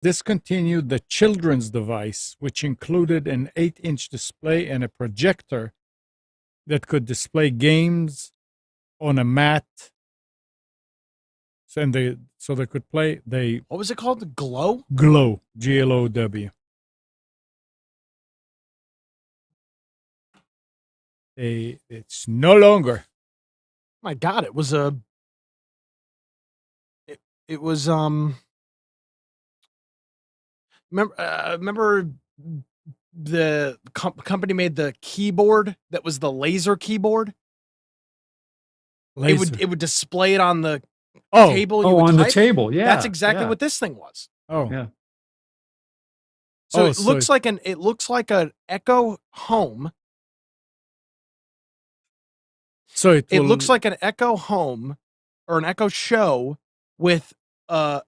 discontinued the children's device, which included an 8-inch display and a projector that could display games on a mat. So they could play. What was it called? The Glow? Glow, GLOW. It's no longer. My God, it was remember the company made the keyboard that was the laser keyboard? Laser. It would display it on the Oh, table. Oh, on the table. Yeah. That's exactly yeah. what this thing was. oh, Yeah. So Oh, it looks like an Echo Home. So it looks like an Echo Home or an Echo Show with so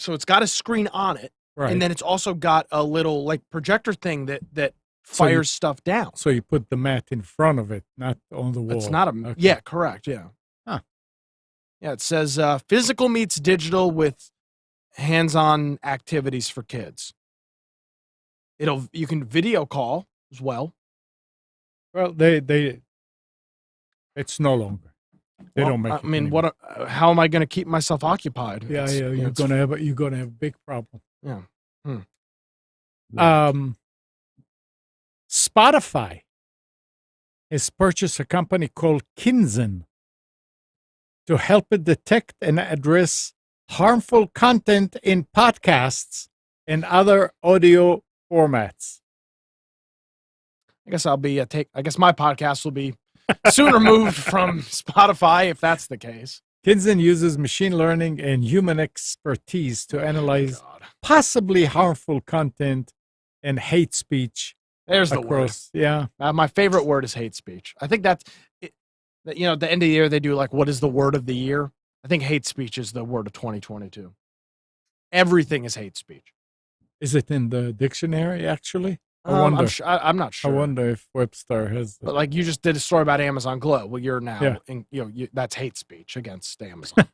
it's got a screen on it, right. and then it's also got a little like projector thing that fires stuff down. So you put the mat in front of it, not on the wall. It's not a Okay. yeah, correct, yeah. Huh. Yeah, it says physical meets digital with hands-on activities for kids. You can video call as well. Well, it's no longer. They don't make. I mean, how am I going to keep myself occupied? Yeah, you're gonna have a big problem. Yeah. Spotify has purchased a company called Kinzen to help it detect and address harmful content in podcasts and other audio formats. I guess I'll be I guess my podcast will be soon removed from Spotify if that's the case. Kinzen uses machine learning and human expertise to analyze possibly harmful content and hate speech. There's the word. Yeah. My favorite word is hate speech. I think that's at the end of the year they do like what is the word of the year? I think hate speech is the word of 2022. Everything is hate speech. Is it in the dictionary actually? I'm not sure. I wonder if Webster has. But like you just did a story about Amazon Glow. Well, you're now, that's hate speech against Amazon.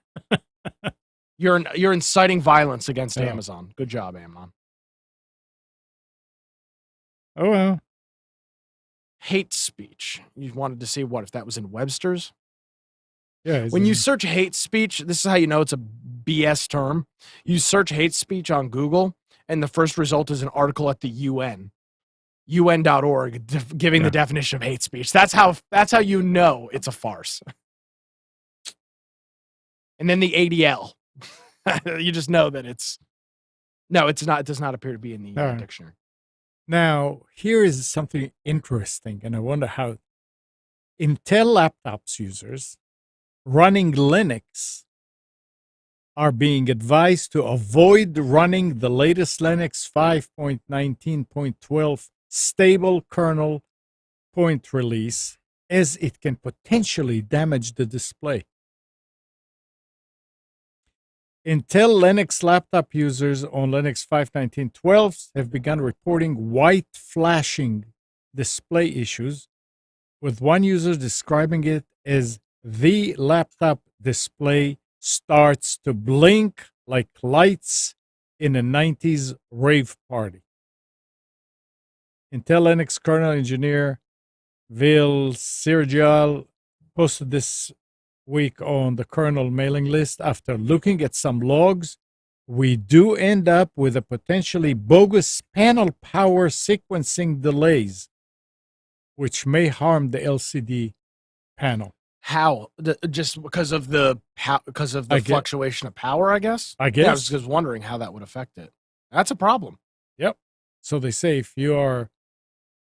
You're inciting violence against Amazon. Good job, Amazon. Oh well. Hate speech. You wanted to see what if that was in Webster's? Yeah. When you search hate speech, this is how you know it's a BS term. You search hate speech on Google, and the first result is an article at the UN. UN.org giving the definition of hate speech. That's how you know it's a farce. And then the ADL. You just know that it's not. It does not appear to be in the dictionary. Now, here is something interesting, and I wonder how Intel laptops users running Linux are being advised to avoid running the latest Linux 5.19.12 stable kernel point release, as it can potentially damage the display. Intel Linux laptop users on Linux 5.19.12 have begun reporting white flashing display issues, with one user describing it as the laptop display starts to blink like lights in a 90s rave party. Intel Linux kernel engineer Vil Sirjal posted this week on the kernel mailing list. After looking at some logs, we do end up with a potentially bogus panel power sequencing delays, which may harm the LCD panel. How? Just because of the fluctuation of power, I guess? I guess. Yeah, I was just wondering how that would affect it. That's a problem. Yep. So they say if you are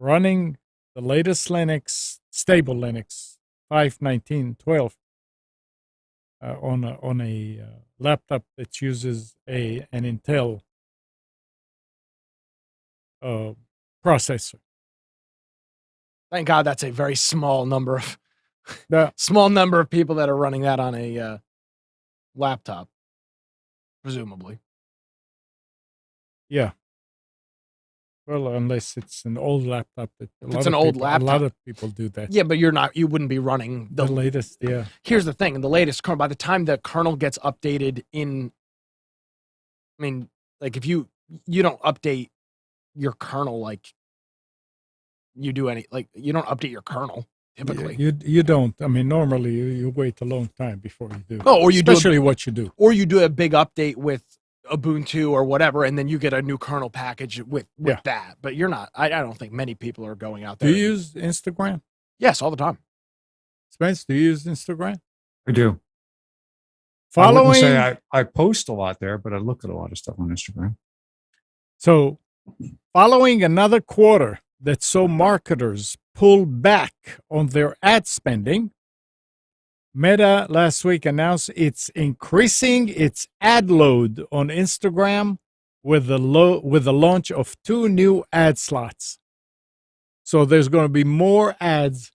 running the latest Linux, stable Linux 5.19.12 on a laptop that uses an Intel processor. Thank God that's a very small number of people that are running that on a laptop, presumably. Yeah. Well, unless it's an old laptop. A lot of people do that. Yeah, but you wouldn't be running the latest, yeah. Here's the thing, the latest kernel, by the time the kernel gets updated like if you you don't update your kernel like you do you don't update your kernel typically. You don't. I mean, normally you wait a long time before you do. Oh, or you especially what you do. Or you do a big update with Ubuntu or whatever, and then you get a new kernel package with that. But you're not. I don't think many people are going out there. Do you use Instagram? Yes, all the time. Spence, do you use Instagram? I do. Following, I wouldn't say I post a lot there, but I look at a lot of stuff on Instagram. So, following another quarter that saw marketers pull back on their ad spending, Meta last week announced it's increasing its ad load on Instagram with the launch of 2 new ad slots. So there's going to be more ads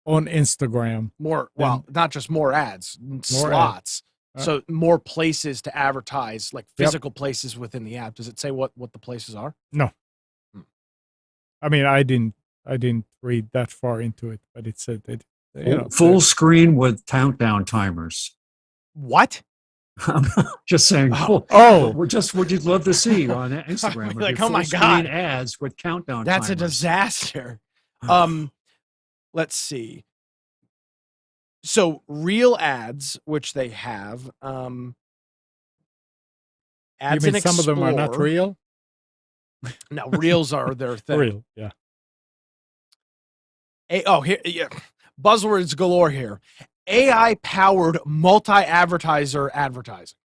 on Instagram. Not just more ads, slots. So more places to advertise, like physical places within the app. Does it say what the places are? No. I mean, I didn't read that far into it, but it said that full screen with countdown timers. What? I'm just saying. We'd love to see on Instagram. Like, oh my God, ads with countdown. That's timers. A disaster. Let's see. So real ads, which they have, ads you mean some of them are not real? No, reels are their thing. Real, yeah. Buzzwords galore here. AI-powered multi-advertiser advertising.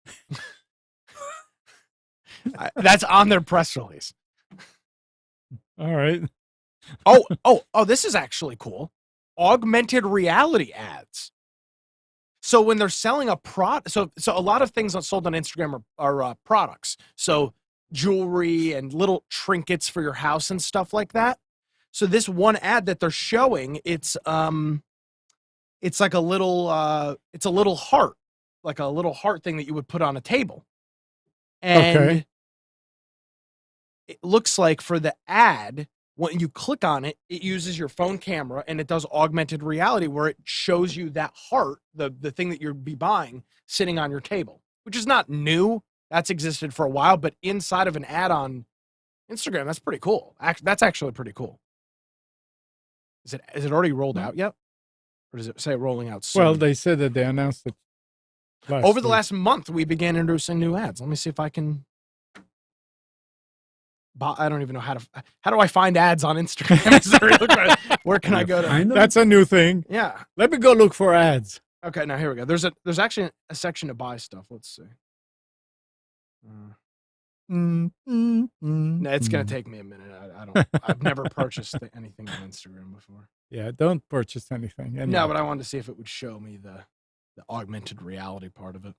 That's on their press release. All right. This is actually cool. Augmented reality ads. So when they're selling a product, so a lot of things sold on Instagram are products. So jewelry and little trinkets for your house and stuff like that. So this one ad that they're showing, it's like a little it's a little heart, like a little heart thing that you would put on a table. And it looks like for the ad, when you click on it, it uses your phone camera and it does augmented reality where it shows you that heart, the thing that you'd be buying, sitting on your table, which is not new. That's existed for a while, but inside of an ad on Instagram, that's pretty cool. That's actually pretty cool. Is it already rolled out yet? Or does it say rolling out soon? Well, they said that they announced it over the last month. We began introducing new ads. Let me see if I can. I don't even know how do I find ads on Instagram? Where can I go to? That's a new thing. Yeah. Let me go look for ads. Okay, now here we go. There's actually a section to buy stuff. Let's see. No, it's gonna take me a minute. I've never purchased anything on Instagram before. Yeah, don't purchase anything. Anyway. No, but I wanted to see if it would show me the augmented reality part of it.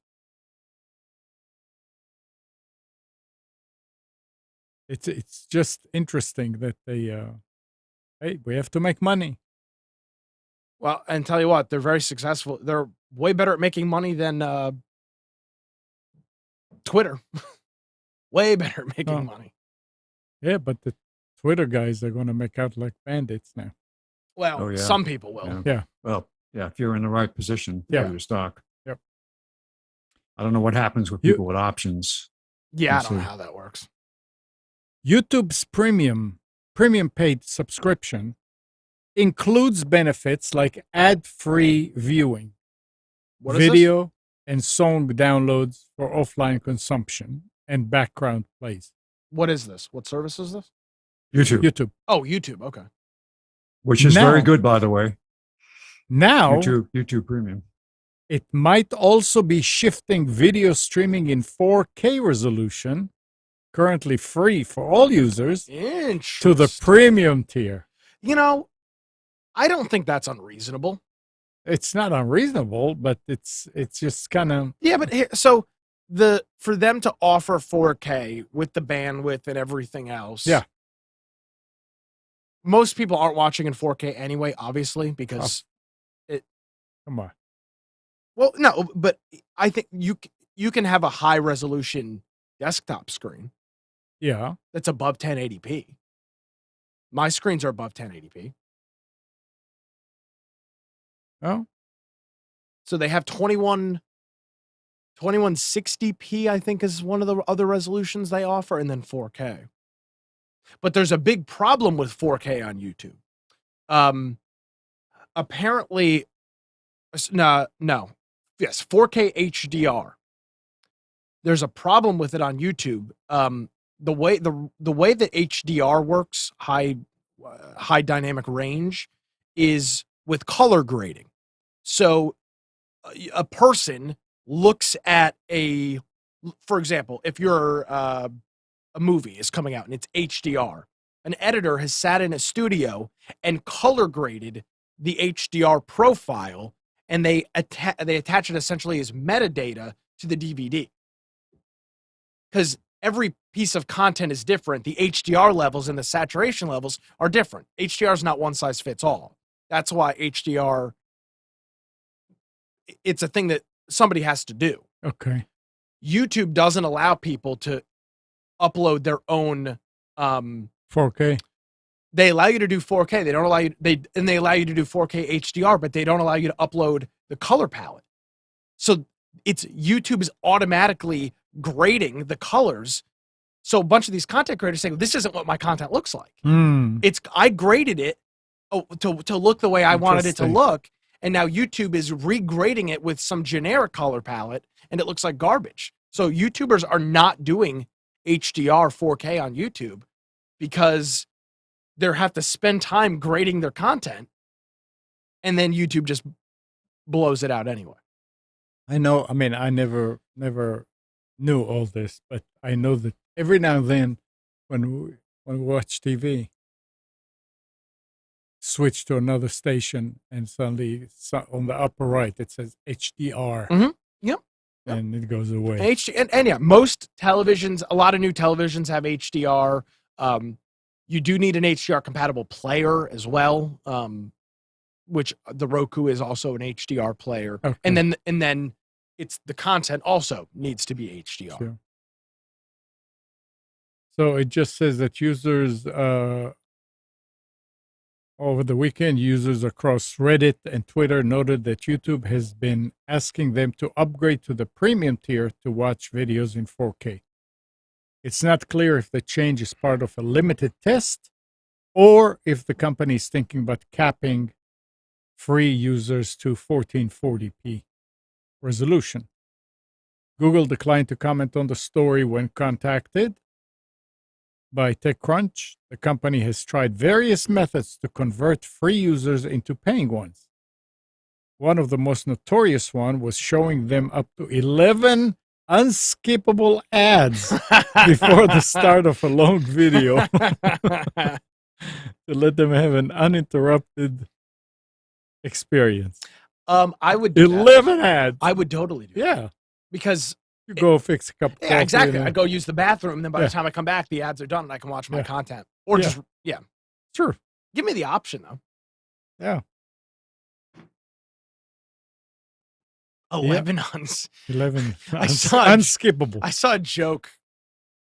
It's just interesting that they hey, we have to make money. Well, and tell you what, they're very successful. They're way better at making money than Twitter. Way better at making money. Yeah, but the Twitter guys are going to make out like bandits now. Well, some people will. Yeah. Well, yeah, if you're in the right position for your stock. Yep. I don't know what happens with people with options. Yeah, I don't know how that works. YouTube's premium paid subscription includes benefits like ad-free viewing, video and song downloads for offline consumption, and background plays. What is this? What service is this? YouTube. Oh, YouTube. Okay. Which is very good, by the way. Now, YouTube Premium. It might also be shifting video streaming in 4K resolution, currently free for all users, to the premium tier. You know, I don't think that's unreasonable. It's not unreasonable, but it's just kind of but for them to offer 4K with the bandwidth and everything else. Yeah. Most people aren't watching in 4K anyway, obviously, because come on. Well, no, but I think you can have a high resolution desktop screen. Yeah. That's above 1080p. My screens are above 1080p. Oh. So they have 21 2160p, I think, is one of the other resolutions they offer, and then 4K. But there's a big problem with 4K on YouTube. Apparently, yes, 4K HDR. There's a problem with it on YouTube. The way that HDR works, high dynamic range, is with color grading. So a person looks at for example, if you're a movie is coming out and it's HDR, an editor has sat in a studio and color graded the HDR profile, and they attach it essentially as metadata to the DVD. Because every piece of content is different. The HDR levels and the saturation levels are different. HDR is not one size fits all. That's why HDR, it's a thing that somebody has to do. Okay. YouTube doesn't allow people to upload their own 4K. They allow you to do 4K. They don't allow you they allow you to do 4K HDR, but they don't allow you to upload the color palette. So YouTube is automatically grading the colors. So a bunch of these content creators saying, this isn't what my content looks like. I graded it to look the way I wanted it to look. And now YouTube is regrading it with some generic color palette, and it looks like garbage. So YouTubers are not doing HDR 4K on YouTube because they have to spend time grading their content, and then YouTube just blows it out anyway. I know. I mean, I never knew all this, but I know that every now and then, when we watch TV, switch to another station, and suddenly on the upper right it says HDR. Mm-hmm. Yep. And it goes away. And yeah, most televisions, a lot of new televisions have HDR. You do need an HDR compatible player as well, which the Roku is also an HDR player. Okay. And then it's the content also needs to be HDR. Sure. So it just says that users over the weekend, users across Reddit and Twitter noted that YouTube has been asking them to upgrade to the premium tier to watch videos in 4K. It's not clear if the change is part of a limited test or if the company is thinking about capping free users to 1440p resolution. Google declined to comment on the story when contacted by TechCrunch. The company has tried various methods to convert free users into paying ones. One of the most notorious one was showing them up to 11 unskippable ads before the start of a long video to let them have an uninterrupted experience. I would do 11 ads. I would totally do that. Because you go fix a cup of coffee. Yeah, exactly. I go use the bathroom, and then by the time I come back, the ads are done, and I can watch my content. Or just Sure. Give me the option though. Yeah. 11 unskippable. I saw a joke.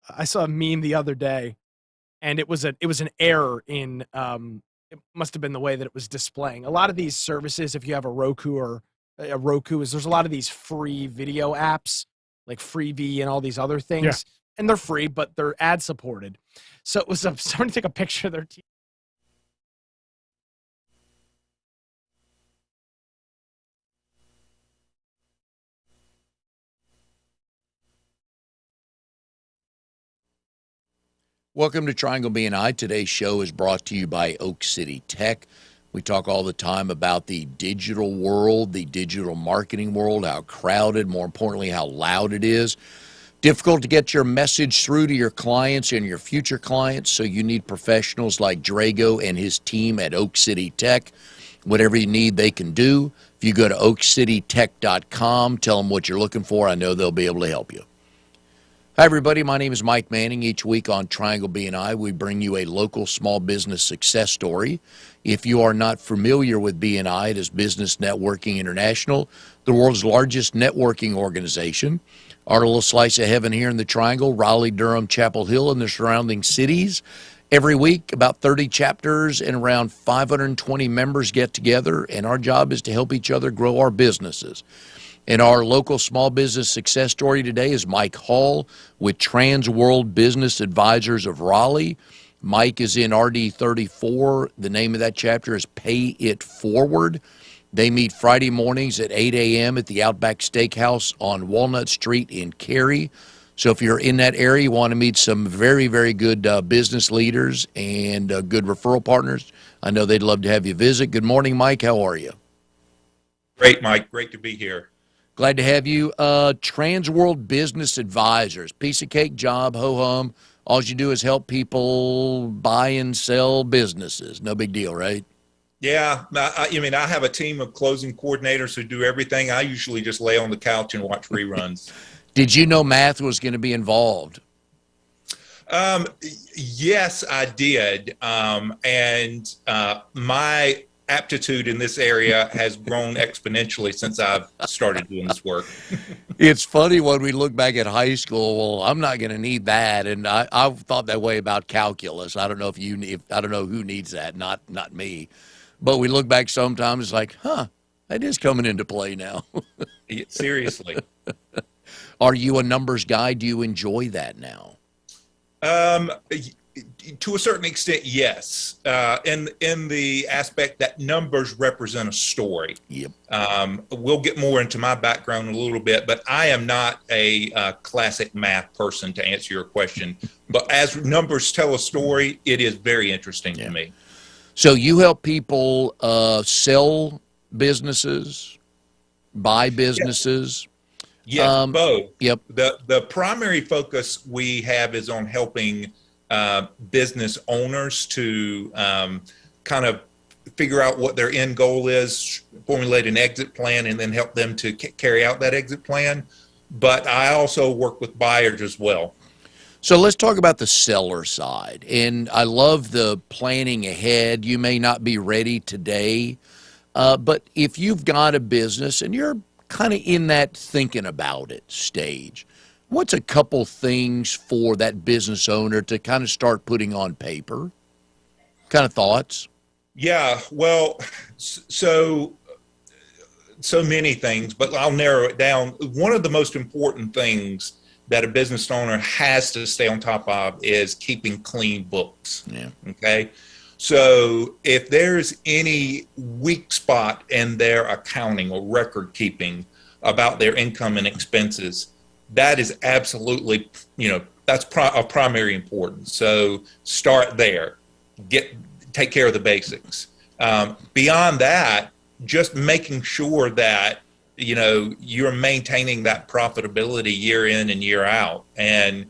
I saw a meme the other day, and it was an error in it must have been the way that it was displaying. A lot of these services, if you have a Roku, there's a lot of these free video apps like Freevee and all these other things, and they're free, but they're ad supported. So it was somebody took a picture of their TV. Welcome to Triangle BNI. Today's show is brought to you by Oak City Tech. We talk all the time about the digital world, the digital marketing world, how crowded, more importantly, how loud it is. Difficult to get your message through to your clients and your future clients, so you need professionals like Drago and his team at Oak City Tech. Whatever you need, they can do. If you go to oakcitytech.com, tell them what you're looking for. I know they'll be able to help you. Hi, everybody. My name is Mike Manning. Each week on Triangle BNI, we bring you a local small business success story. If you are not familiar with BNI, it is Business Networking International, the world's largest networking organization. Our little slice of heaven here in the Triangle, Raleigh, Durham, Chapel Hill, and the surrounding cities. Every week, about 30 chapters and around 520 members get together, and our job is to help each other grow our businesses. And our local small business success story today is Mike Hall with Trans World Business Advisors of Raleigh. Mike is in RD 34. The name of that chapter is Pay It Forward. They meet Friday mornings at 8 a.m. at the Outback Steakhouse on Walnut Street in Cary. So if you're in that area, you want to meet some very, very good business leaders and good referral partners, I know they'd love to have you visit. Good morning, Mike. How are you? Great, Mike. Great to be here. Glad to have you. Trans World Business Advisors, piece of cake job, ho-hum. All you do is help people buy and sell businesses. No big deal, right? Yeah, I have a team of closing coordinators who do everything. I usually just lay on the couch and watch reruns. Did you know math was going to be involved? Yes, I did. My aptitude in this area has grown exponentially since I've started doing this work. It's funny when we look back at high school. Well, I'm not going to need that, and I've thought that way about calculus. I don't know I don't know who needs that. Not me, but we look back sometimes. It's like, that is coming into play now. Seriously. Are you a numbers guy? Do you enjoy that now? To a certain extent, yes. In the aspect that numbers represent a story. Yep. We'll get more into my background in a little bit, but I am not a classic math person, to answer your question. But as numbers tell a story, it is very interesting to me. So you help people sell businesses, buy businesses. Yes, both. Yep. The primary focus we have is on helping business owners to kind of figure out what their end goal is, formulate an exit plan, and then help them to carry out that exit plan. But I also work with buyers as well. So let's talk about the seller side. And I love the planning ahead. You may not be ready today, but if you've got a business and you're kind of in that thinking about it stage, what's a couple things for that business owner to kind of start putting on paper? Kind of thoughts? Yeah, well, so many things, but I'll narrow it down. One of the most important things that a business owner has to stay on top of is keeping clean books. Yeah. Okay. So if there's any weak spot in their accounting or record keeping about their income and expenses, that is absolutely, that's of primary importance. So start there, take care of the basics. Beyond that, just making sure that, you're maintaining that profitability year in and year out, and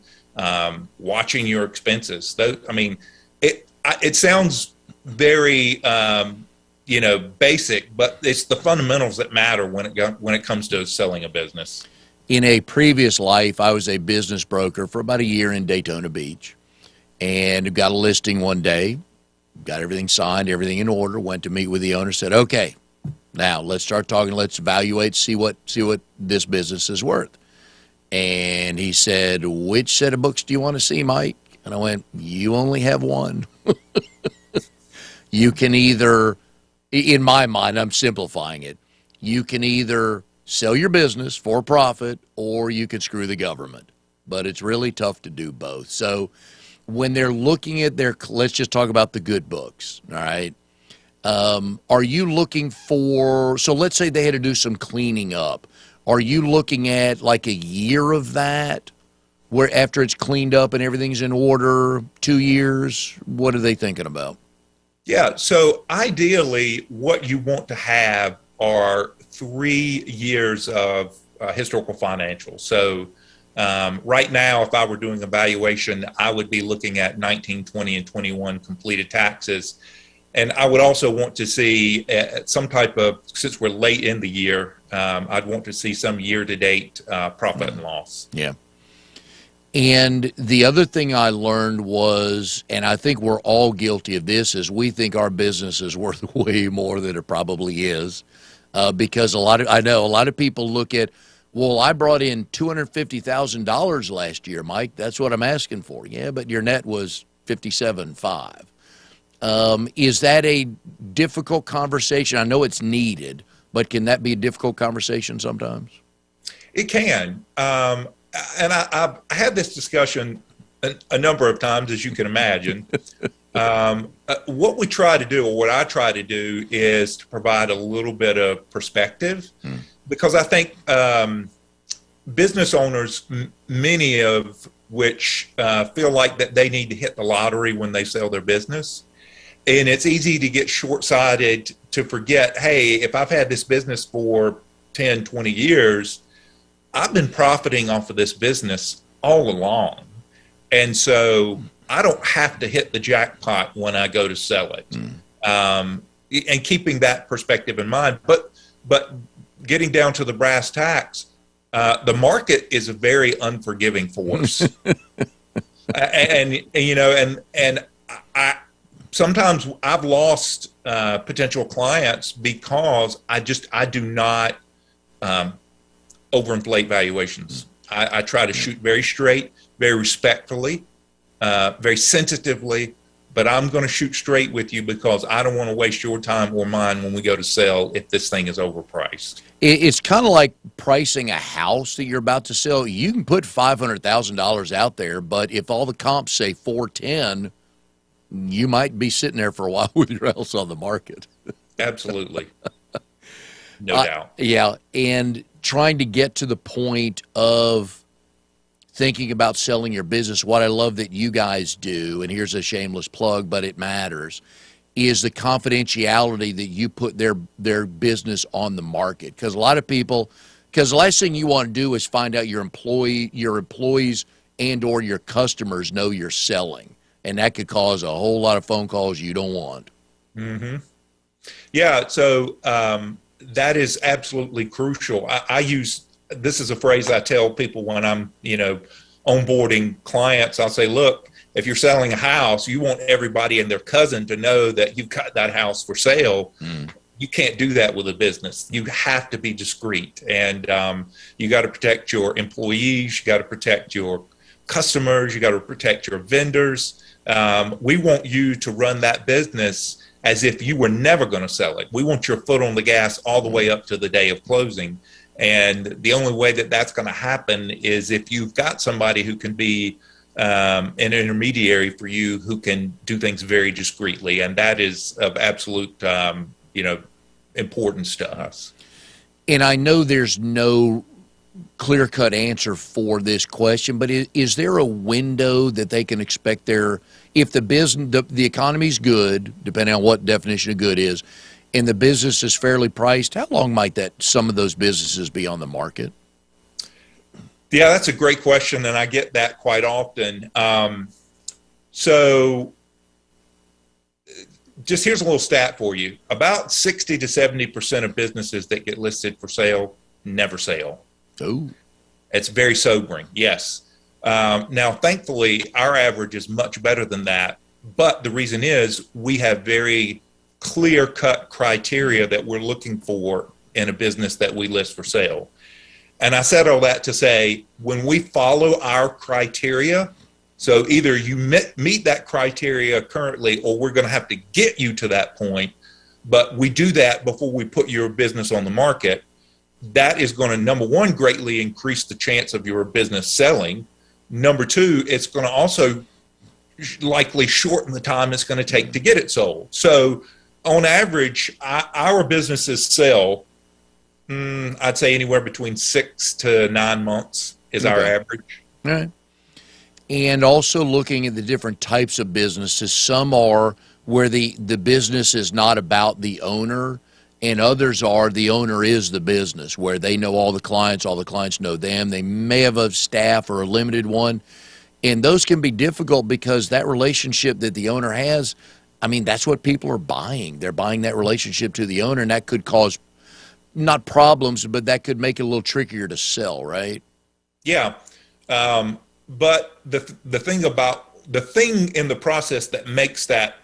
watching your expenses. It sounds very, basic, but it's the fundamentals that matter when it comes to selling a business. In a previous life, I was a business broker for about a year in Daytona Beach, and got a listing one day, got everything signed, everything in order, went to meet with the owner, said, okay, now let's start talking, let's evaluate, see what this business is worth. And he said, which set of books do you want to see, Mike? And I went, you only have one. You can either, in my mind, I'm simplifying it, you can either sell your business for profit or you can screw the government. But it's really tough to do both. So when they're looking at let's just talk about the good books, all right? Are you looking for, so let's say they had to do some cleaning up. Are you looking at like a year of that, where after it's cleaned up and everything's in order, 2 years? What are they thinking about? Yeah, so ideally what you want to have are 3 years of historical financials. So right now, if I were doing a valuation, I would be looking at 19, 20, and 21 completed taxes. And I would also want to see some type of, since we're late in the year, I'd want to see some year-to-date profit and loss. Yeah. And the other thing I learned was, and I think we're all guilty of this, is we think our business is worth way more than it probably is. Because I know a lot of people look at, well, I brought in $250,000 last year, Mike. That's what I'm asking for. Yeah, but your net was $57,500. Is that a difficult conversation? I know it's needed, but can that be a difficult conversation sometimes? It can. And I've had this discussion a number of times, as you can imagine. What we try to do, or what I try to do, is to provide a little bit of perspective, because I think business owners, many of which feel like that they need to hit the lottery when they sell their business. And it's easy to get short-sighted to forget, hey, if I've had this business for 10, 20 years, I've been profiting off of this business all along. And so I don't have to hit the jackpot when I go to sell it. And keeping that perspective in mind. But getting down to the brass tacks, the market is a very unforgiving force. and I sometimes I've lost potential clients because I do not overinflate valuations. I try to shoot very straight, very respectfully, very sensitively, but I'm going to shoot straight with you because I don't want to waste your time or mine when we go to sell if this thing is overpriced. It's kind of like pricing a house that you're about to sell. You can put $500,000 out there, but if all the comps say 410, you might be sitting there for a while with your house on the market. Absolutely. No doubt. Yeah, and trying to get to the point of thinking about selling your business. What I love that you guys do, and here's a shameless plug, but it matters, is the confidentiality that you put their business on the market. Because a lot of people, because the last thing you want to do is find out your employees and or your customers know you're selling. And that could cause a whole lot of phone calls you don't want. Mm-hmm. Yeah, so that is absolutely crucial. I use, this is a phrase I tell people when I'm, onboarding clients. I'll say, look, if you're selling a house, you want everybody and their cousin to know that you've got that house for sale. You can't do that with a business. You have to be discreet, and you got to protect your employees. You got to protect your customers. You got to protect your vendors. We want you to run that business as if you were never going to sell it. We want your foot on the gas all the way up to the day of closing. And the only way that that's going to happen is if you've got somebody who can be an intermediary for you, who can do things very discreetly. And that is of absolute, importance to us. And I know there's no clear-cut answer for this question, but is there a window that they can expect if the economy's good, depending on what definition of good is, and the business is fairly priced, how long might some of those businesses be on the market? Yeah, that's a great question, and I get that quite often. So just here's a little stat for you. About 60 to 70% of businesses that get listed for sale never sell. Oh, it's very sobering. Yes. Now, thankfully, our average is much better than that. But the reason is we have very clear-cut criteria that we're looking for in a business that we list for sale. And I said all that to say, when we follow our criteria, so either you meet that criteria currently, or we're going to have to get you to that point, but we do that before we put your business on the market. That is going to, number one, greatly increase the chance of your business selling. Number two, it's going to also likely shorten the time it's going to take to get it sold. So on average, our businesses sell, I'd say anywhere between 6 to 9 months is our average. All right. And also looking at the different types of businesses, some are where the business is not about the owner, and others are the owner is the business, where they know all the clients know them. They may have a staff or a limited one, and those can be difficult because that relationship that the owner has, that's what people are buying. They're buying that relationship to the owner, and that could cause not problems, but that could make it a little trickier to sell, right? Yeah. But the thing in the process that makes that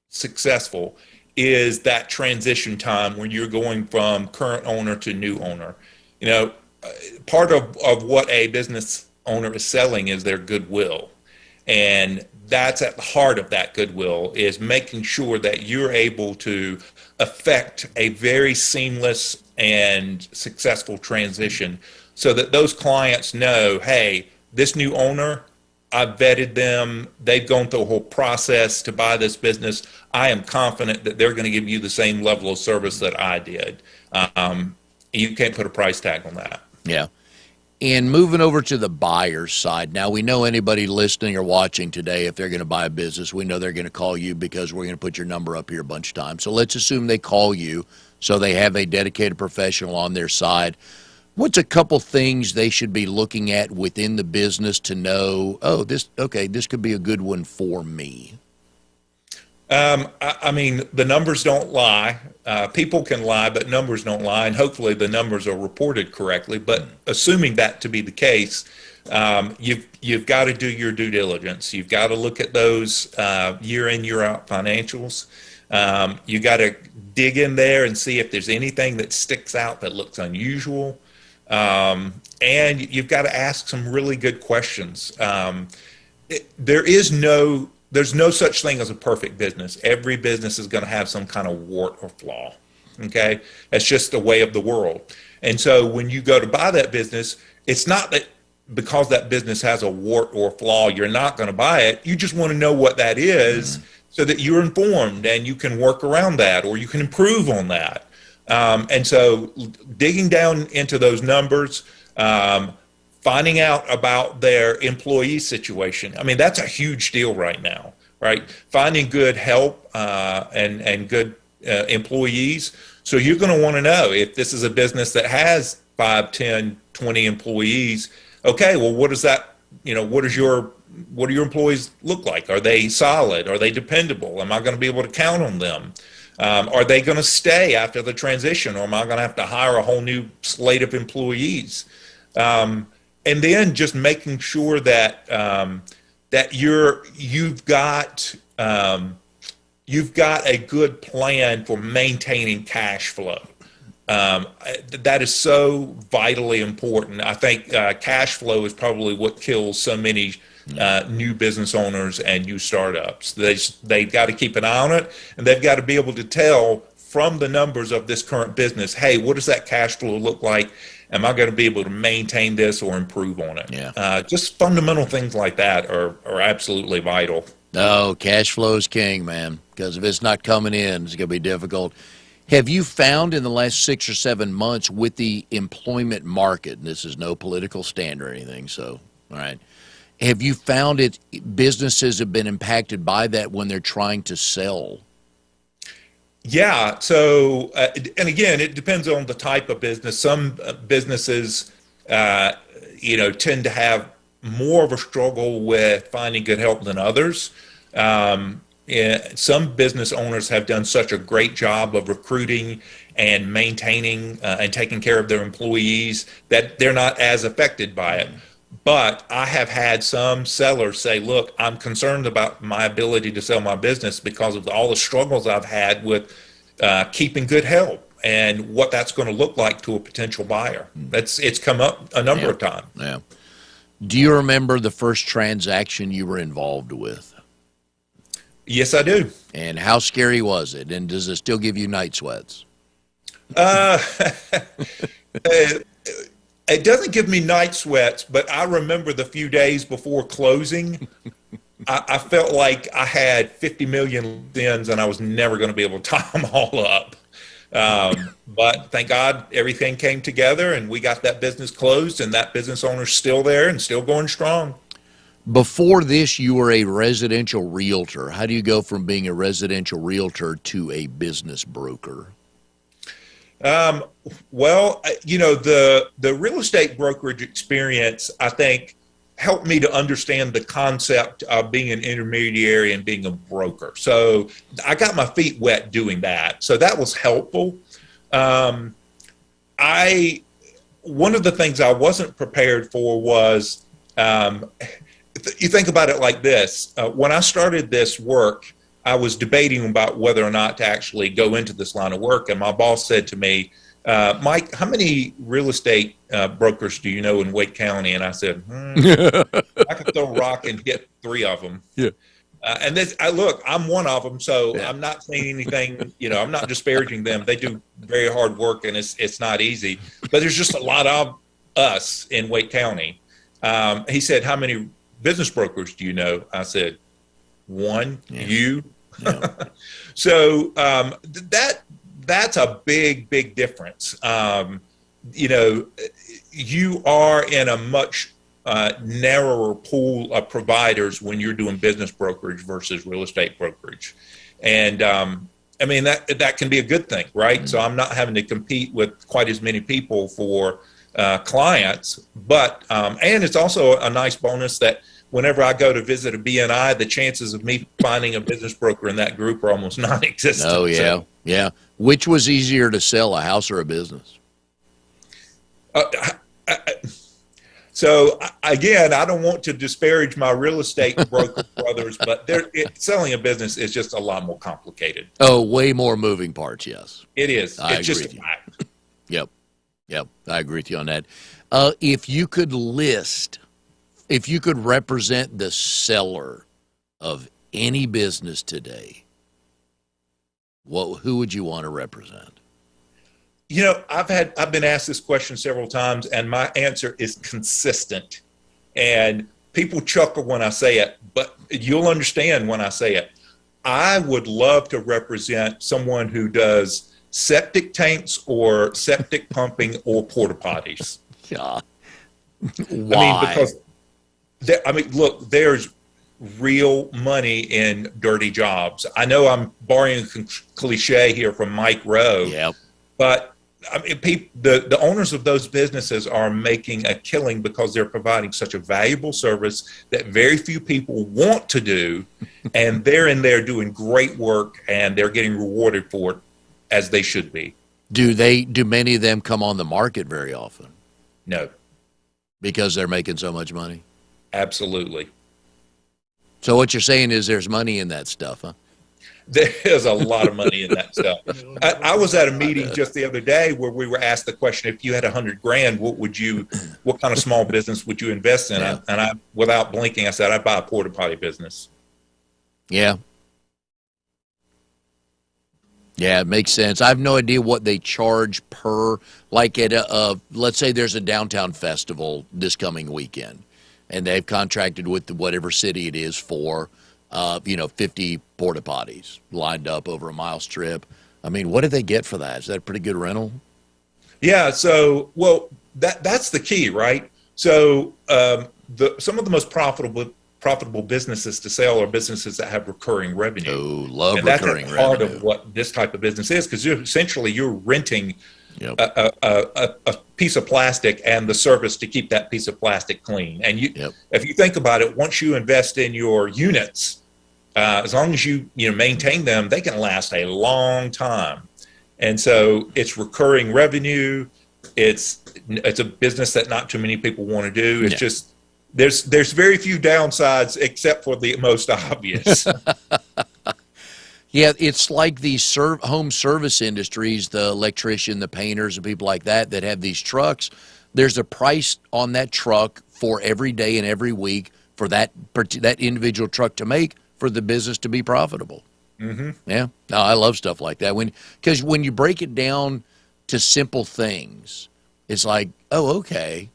successful is that transition time when you're going from current owner to new owner. Part of what a business owner is selling is their goodwill. And that's at the heart of that goodwill, is making sure that you're able to effect a very seamless and successful transition so that those clients know, hey, this new owner, I've vetted them. They've gone through a whole process to buy this business. I am confident that they're going to give you the same level of service that I did. You can't put a price tag on that. Yeah. And moving over to the buyer side, now we know anybody listening or watching today, if they're going to buy a business, we know they're going to call you because we're going to put your number up here a bunch of times. So let's assume they call you, so they have a dedicated professional on their side. What's a couple things they should be looking at within the business to know, oh, this could be a good one for me? I mean, the numbers don't lie. People can lie, but numbers don't lie. And hopefully the numbers are reported correctly. But assuming that to be the case, you've got to do your due diligence. You've got to look at those year in, year out financials. You got to dig in there and see if there's anything that sticks out that looks unusual. And you've got to ask some really good questions. There's no such thing as a perfect business. Every business is going to have some kind of wart or flaw. Okay. That's just the way of the world. And so when you go to buy that business, it's not that because that business has a wart or flaw, you're not going to buy it. You just want to know what that is so that you're informed and you can work around that or you can improve on that. And so digging down into those numbers, finding out about their employee situation. I mean, that's a huge deal right now, right? Finding good help and good employees. So you're going to want to know if this is a business that has 5, 10, 20 employees. Okay, well, what do your employees look like? Are they solid? Are they dependable? Am I going to be able to count on them? Are they going to stay after the transition, or am I going to have to hire a whole new slate of employees? And then just making sure that that you've got a good plan for maintaining cash flow. That is so vitally important. I think cash flow is probably what kills so many new business owners and new startups. They've got to keep an eye on it, and they've got to be able to tell from the numbers of this current business, hey, what does that cash flow look like? Am I going to be able to maintain this or improve on it? Yeah. Just fundamental things like that are absolutely vital. No, cash flow is king, man, because if it's not coming in, it's going to be difficult. Have you found in the last 6 or 7 months with the employment market, and this is no political stand or anything, so, all right, have you found businesses have been impacted by that when they're trying to sell? Yeah. So, and again, it depends on the type of business. Some businesses, tend to have more of a struggle with finding good help than others. Some business owners have done such a great job of recruiting and maintaining and taking care of their employees that they're not as affected by it. But I have had some sellers say, look, I'm concerned about my ability to sell my business because of all the struggles I've had with keeping good help and what that's going to look like to a potential buyer. It's come up a number of times. Yeah. Do you remember the first transaction you were involved with? Yes, I do. And how scary was it? And does it still give you night sweats? It doesn't give me night sweats, but I remember the few days before closing, I felt like I had 50 million sins and I was never going to be able to tie them all up. But thank God everything came together and we got that business closed, and that business owner's still there and still going strong. Before this, you were a residential realtor. How do you go from being a residential realtor to a business broker? Well, the real estate brokerage experience, I think, helped me to understand the concept of being an intermediary and being a broker. So I got my feet wet doing that. So that was helpful. One of the things I wasn't prepared for was, you think about it like this. When I started this work, I was debating about whether or not to actually go into this line of work. And my boss said to me, Mike, how many real estate brokers do you know in Wake County? And I said, I could throw a rock and hit 3 of them. Yeah. And I'm one of them. So yeah. I'm not saying anything, I'm not disparaging them. They do very hard work and it's not easy, but there's just a lot of us in Wake County. He said, "How many business brokers do you know?" I said, "One, you." Yeah. So that's a big difference. You are in a much narrower pool of providers when you're doing business brokerage versus real estate brokerage. And that can be a good thing, right? Mm-hmm. So I'm not having to compete with quite as many people for clients, but and it's also a nice bonus that whenever I go to visit a BNI, the chances of me finding a business broker in that group are almost non-existent. Oh, yeah. Yeah. Which was easier to sell, a house or a business? So again, I don't want to disparage my real estate broker brothers, but selling a business is just a lot more complicated. Oh, way more moving parts. Yes, it is. It's just a fact. Yep. I agree with you on that. If you could represent the seller of any business today, who would you want to represent? I've been asked this question several times, and my answer is consistent. And people chuckle when I say it, but you'll understand when I say it. I would love to represent someone who does septic tanks or septic pumping or porta potties. Yeah. Why? Look, there's real money in dirty jobs. I know I'm borrowing a cliche here from Mike Rowe. Yep. But the owners of those businesses are making a killing because they're providing such a valuable service that very few people want to do, and they're in there doing great work, and they're getting rewarded for it as they should be. Do many of them come on the market very often? No. Because they're making so much money? Absolutely. So what you're saying is there's money in that stuff, huh? There's a lot of money in that stuff. I was at a meeting just the other day where we were asked the question: if you had $100,000, what kind of small business would you invest in? Yeah. And I, without blinking, I said, I'd buy a porta potty business. Yeah. Yeah, it makes sense. I have no idea what they charge per, like at let's say there's a downtown festival this coming weekend, and they've contracted with whatever city it is for, 50 porta potties lined up over a mile strip. I mean, what do they get for that? Is that a pretty good rental? Yeah. So, that's the key, right? So, some of the most profitable businesses to sell are businesses that have recurring revenue. Oh, love and recurring that's part revenue. Of what this type of business is, because you're renting Yep. a piece of plastic and the service to keep that piece of plastic clean. And if you think about it, once you invest in your units, as long as you maintain them, they can last a long time. And so it's recurring revenue. It's a business that not too many people want to do. It's just there's very few downsides except for the most obvious. Yeah, it's like these home service industries, the electrician, the painters, and people like that have these trucks. There's a price on that truck for every day and every week for that individual truck to make for the business to be profitable. Mm-hmm. Yeah, no, I love stuff like that. Because when you break it down to simple things, it's like, oh, okay,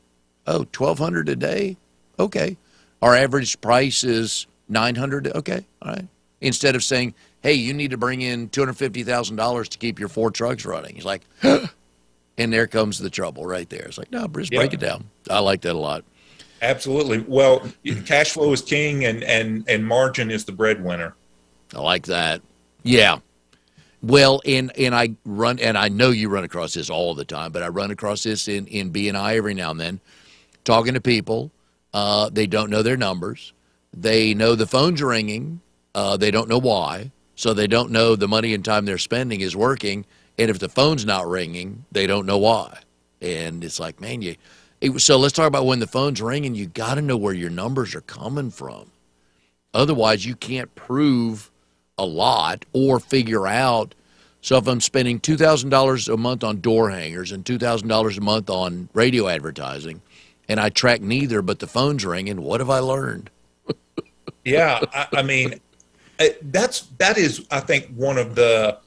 $1,200 a day, okay. Our average price is $900. Okay, all right. Instead of saying, hey, you need to bring in $250,000 to keep your 4 trucks running. He's like, and there comes the trouble right there. It's like, no, just break it down. I like that a lot. Absolutely. Well, cash flow is king, and margin is the breadwinner. I like that. Yeah. Well, and I know you run across this all the time, but I run across this in BNI every now and then, talking to people. They don't know their numbers. They know the phone's ringing. They don't know why. So they don't know the money and time they're spending is working. And if the phone's not ringing, they don't know why. And it's like, man, so let's talk about when the phone's ringing, you got to know where your numbers are coming from. Otherwise, you can't prove a lot or figure out. So if I'm spending $2,000 a month on door hangers and $2,000 a month on radio advertising, and I track neither, but the phone's ringing, what have I learned? Yeah, I mean, that is, I think, one of the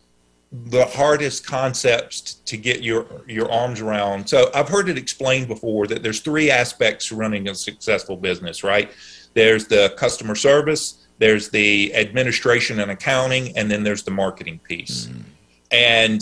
the hardest concepts to get your arms around. So I've heard it explained before that there's three aspects to running a successful business, right? There's the customer service, there's the administration and accounting, and then there's the marketing piece. Mm-hmm. And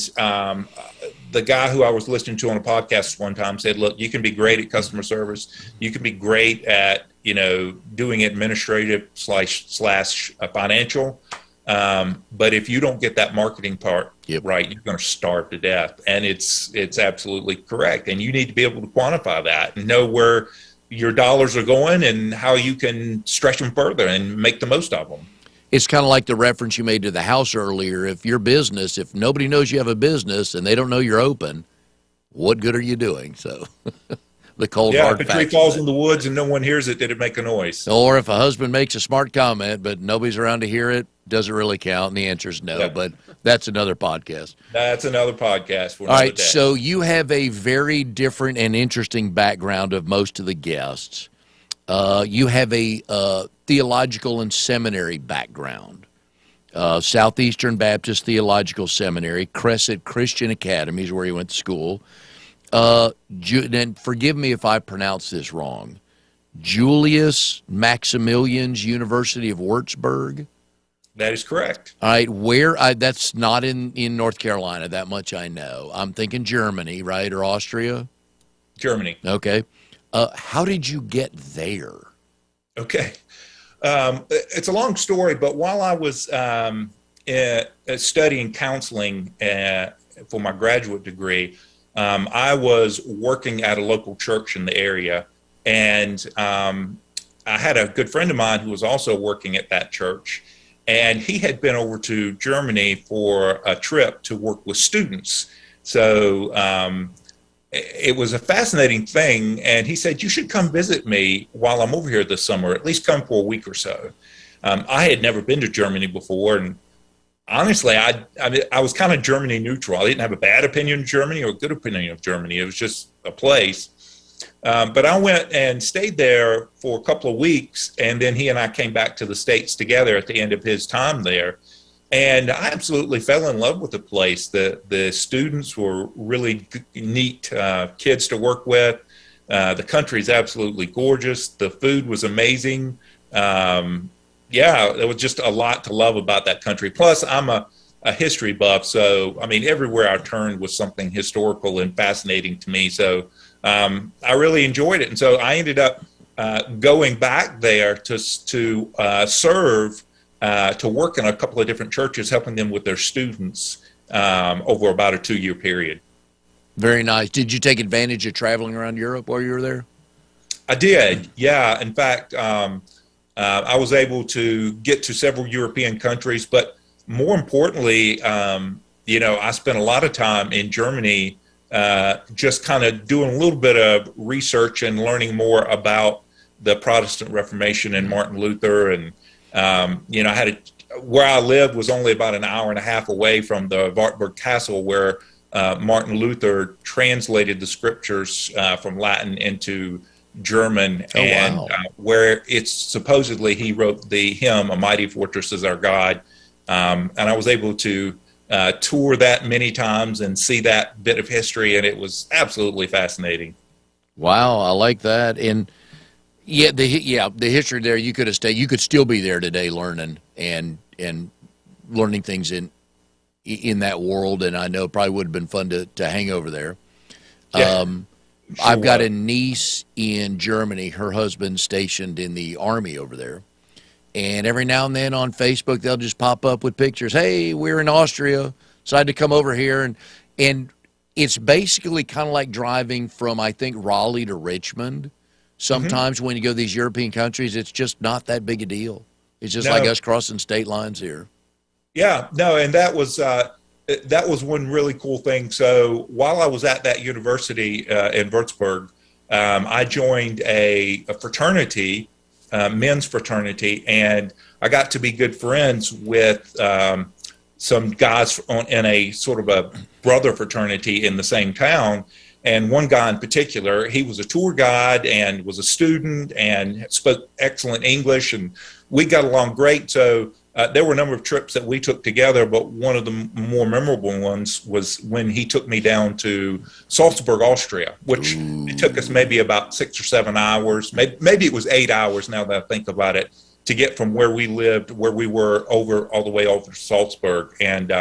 the guy who I was listening to on a podcast one time said, look, you can be great at customer service. You can be great at, doing administrative slash financial. But if you don't get that marketing part right, you're going to starve to death. And it's absolutely correct. And you need to be able to quantify that and know where your dollars are going and how you can stretch them further and make the most of them. It's kind of like the reference you made to the house earlier. If your business, if nobody knows you have a business and they don't know you're open, what good are you doing? So the cold hard fact. Yeah, if a tree falls in the woods and no one hears it, did it make a noise? Or if a husband makes a smart comment, but nobody's around to hear it, does it really count? And the answer is no, but that's another podcast. That's another podcast for another All right, day. So you have a very different and interesting background of most of the guests. You have a theological and seminary background. Southeastern Baptist Theological Seminary, Crescent Christian Academy is where you went to school. And forgive me if I pronounce this wrong. Julius Maximilians University of Würzburg. That is correct. All right, that's not in North Carolina, that much I know. I'm thinking Germany, right, or Austria? Germany. Okay. How did you get there? Okay. It's a long story, but while I was studying counseling for my graduate degree, I was working at a local church in the area, and I had a good friend of mine who was also working at that church, and he had been over to Germany for a trip to work with students. So it was a fascinating thing, and he said, you should come visit me while I'm over here this summer, at least come for a week or so. I had never been to Germany before, and honestly, I was kind of Germany neutral. I didn't have a bad opinion of Germany or a good opinion of Germany. It was just a place. But I went and stayed there for a couple of weeks, and then he and I came back to the States together at the end of his time there. And I absolutely fell in love with the place. The students were really neat kids to work with. The country is absolutely gorgeous. The food was amazing. There was just a lot to love about that country. Plus, I'm a history buff, so I mean, everywhere I turned was something historical and fascinating to me. So I really enjoyed it, and so I ended up going back there to serve. To work in a couple of different churches, helping them with their students over about a 2-year period. Very nice. Did you take advantage of traveling around Europe while you were there? I did, yeah. In fact, I was able to get to several European countries, but more importantly, I spent a lot of time in Germany just kind of doing a little bit of research and learning more about the Protestant Reformation and Martin Luther. And where I lived was only about an hour and a half away from the Wartburg Castle, where Martin Luther translated the scriptures from Latin into German, where it's supposedly he wrote the hymn, "A Mighty Fortress Is Our God." And I was able to tour that many times and see that bit of history, and it was absolutely fascinating. Wow, I like that. And the history there, you could have stayed. You could still be there today, learning and learning things in that world. And I know it probably would have been fun to hang over there. Yeah, I've got a niece in Germany. Her husband's stationed in the Army over there, and every now and then on Facebook they'll just pop up with pictures. Hey, we're in Austria. Decided to come over here, and it's basically kind of like driving from, I think, Raleigh to Richmond. Sometimes when you go to these European countries, it's just not that big a deal. It's just like us crossing state lines here. Yeah, no, and that was one really cool thing. So while I was at that university in Würzburg, I joined a fraternity, men's fraternity, and I got to be good friends with some guys in a sort of a brother fraternity in the same town. And one guy in particular, he was a tour guide and was a student and spoke excellent English, and we got along great. So there were a number of trips that we took together, but one of the more memorable ones was when he took me down to Salzburg, Austria, which it took us maybe about 6 or 7 hours. Maybe it was 8 hours now that I think about it, to get from where we lived, where we were, over all the way over to Salzburg. And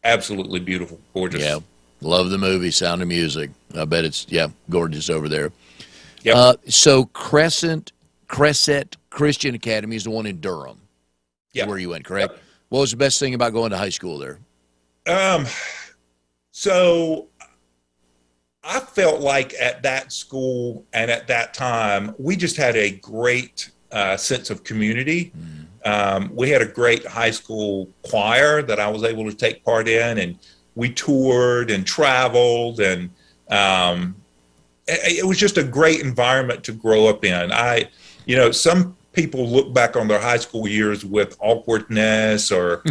absolutely beautiful, gorgeous. Yeah, love the movie Sound of Music. I bet it's, gorgeous over there. Yep. So Crescent Christian Academy is the one in Durham. Yeah. Where you went, correct? Yep. What was the best thing about going to high school there? So I felt like at that school and at that time, we just had a great sense of community. We had a great high school choir that I was able to take part in, and we toured and traveled, and it was just a great environment to grow up in. Some people look back on their high school years with awkwardness or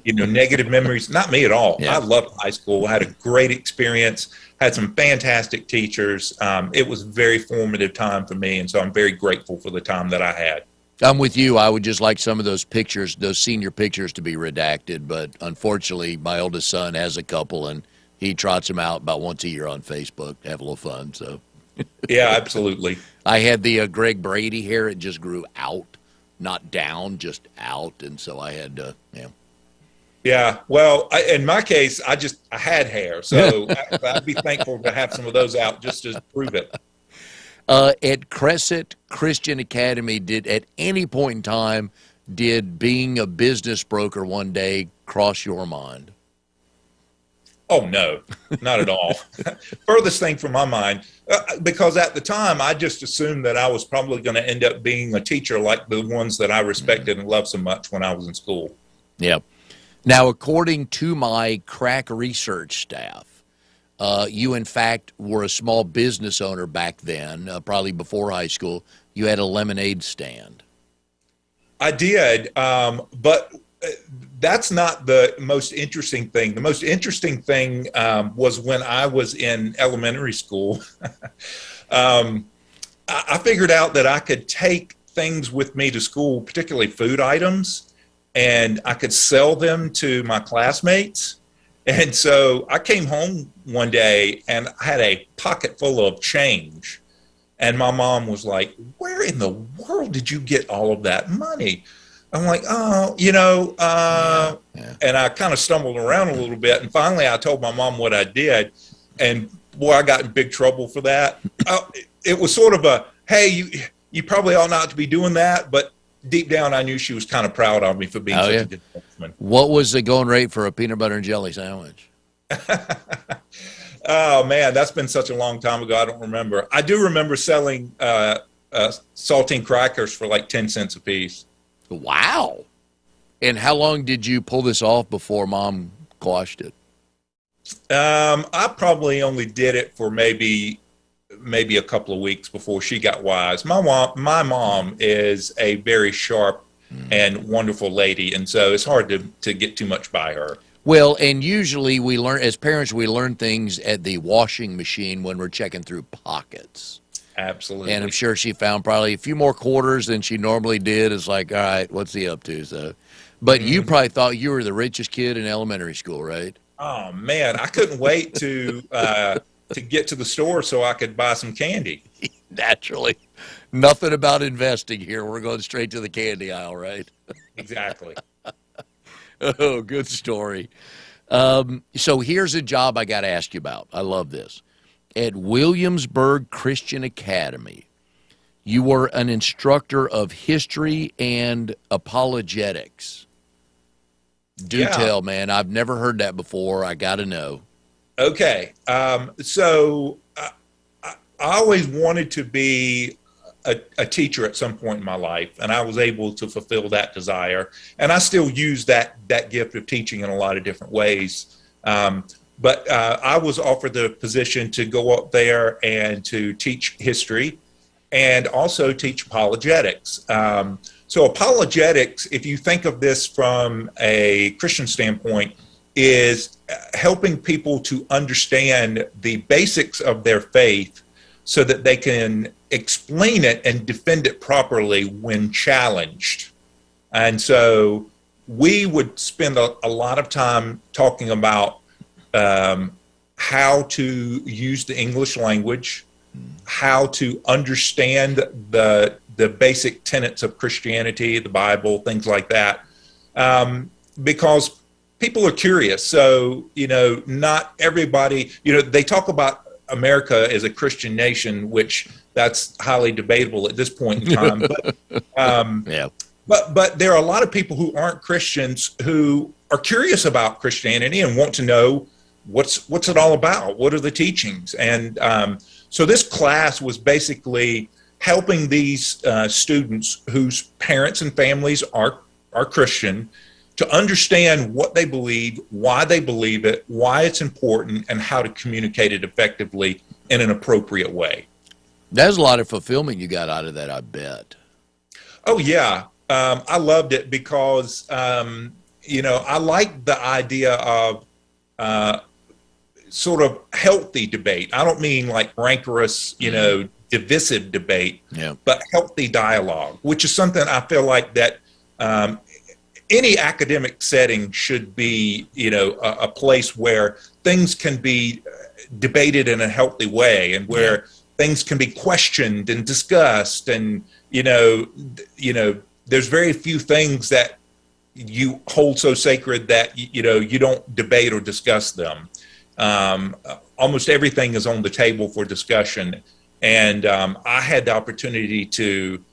negative memories. Not me at all. Yeah. I loved high school. I had a great experience, had some fantastic teachers. It was a very formative time for me, and so I'm very grateful for the time that I had. I'm with you. I would just like some of those pictures, those senior pictures, to be redacted, but unfortunately my oldest son has a couple, and he trots them out about once a year on Facebook to have a little fun. So Yeah, absolutely. I had the Greg Brady hair. It just grew out, not down, just out. And so I had to, Yeah. Well, in my case, I had hair. So I'd be thankful to have some of those out just to prove it. At Crescent Christian Academy, at any point in time, did being a business broker one day cross your mind? Oh, no, not at all. Furthest thing from my mind, because at the time I just assumed that I was probably going to end up being a teacher like the ones that I respected and loved so much when I was in school. Yeah. Now, according to my crack research staff, you, in fact, were a small business owner back then, probably before high school. You had a lemonade stand. I did, but that's not the most interesting thing. The most interesting thing was when I was in elementary school. I figured out that I could take things with me to school, particularly food items, and I could sell them to my classmates. And so I came home one day and I had a pocket full of change. And my mom was like, "Where in the world did you get all of that money?" I'm like, and I kind of stumbled around a little bit. And finally I told my mom what I did. And boy, I got in big trouble for that. It was sort of a, hey, you probably ought not to be doing that. But deep down, I knew she was kind of proud of me for being such a good businessman. What was the going rate for a peanut butter and jelly sandwich? Oh, man, that's been such a long time ago. I don't remember. I do remember selling saltine crackers for like 10 cents a piece. Wow. And how long did you pull this off before Mom quashed it? I probably only did it for maybe a couple of weeks before she got wise. My mom is a very sharp and wonderful lady, and so it's hard to get too much by her. Well, and usually we learn, as parents, we learn things at the washing machine when we're checking through pockets. Absolutely. And I'm sure she found probably a few more quarters than she normally did. It's like, all right, what's he up to? So, but you probably thought you were the richest kid in elementary school, right? Oh, man, I couldn't wait to get to the store so I could buy some candy. Naturally. Nothing about investing here. We're going straight to the candy aisle, right? Exactly. Oh, good story. So here's a job I got to ask you about. I love this. At Williamsburg Christian Academy, you were an instructor of history and apologetics. Do tell, man. I've never heard that before. I got to know. Okay. So I always wanted to be a teacher at some point in my life, and I was able to fulfill that desire. And I still use that gift of teaching in a lot of different ways. But I was offered the position to go up there and to teach history and also teach apologetics. So apologetics, if you think of this from a Christian standpoint, is helping people to understand the basics of their faith so that they can explain it and defend it properly when challenged. And so we would spend a lot of time talking about how to use the English language, how to understand the basic tenets of Christianity, the Bible, things like that, because people are curious. So, not everybody, they talk about America as a Christian nation, which that's highly debatable at this point in time. But there are a lot of people who aren't Christians who are curious about Christianity and want to know what's it all about? What are the teachings? And so this class was basically helping these students whose parents and families are Christian to understand what they believe, why they believe it, why it's important, and how to communicate it effectively in an appropriate way. There's a lot of fulfillment you got out of that, I bet. Oh, yeah. I loved it because, I like the idea of sort of healthy debate. I don't mean like rancorous, divisive debate, but healthy dialogue, which is something I feel like that any academic setting should be, a place where things can be debated in a healthy way and where things can be questioned and discussed. And, there's very few things that you hold so sacred that, you don't debate or discuss them. Almost everything is on the table for discussion. And I had the opportunity to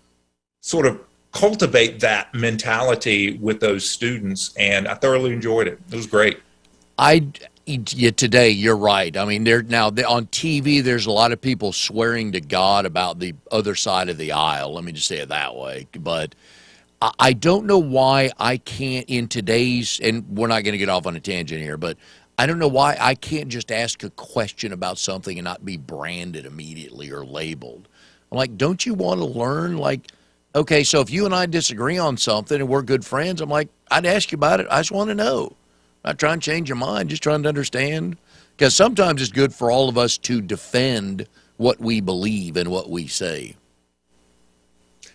sort of cultivate that mentality with those students, and I thoroughly enjoyed it. It was great. Today, you're right. I mean, on TV, there's a lot of people swearing to God about the other side of the aisle. Let me just say it that way. But I don't know why I can't in today's, and we're not going to get off on a tangent here, but I don't know why I can't just ask a question about something and not be branded immediately or labeled. I'm like, don't you want to learn? Like, okay, so if you and I disagree on something and we're good friends, I'm like, I'd ask you about it. I just want to know. I'm not trying to change your mind, just trying to understand. Because sometimes it's good for all of us to defend what we believe and what we say.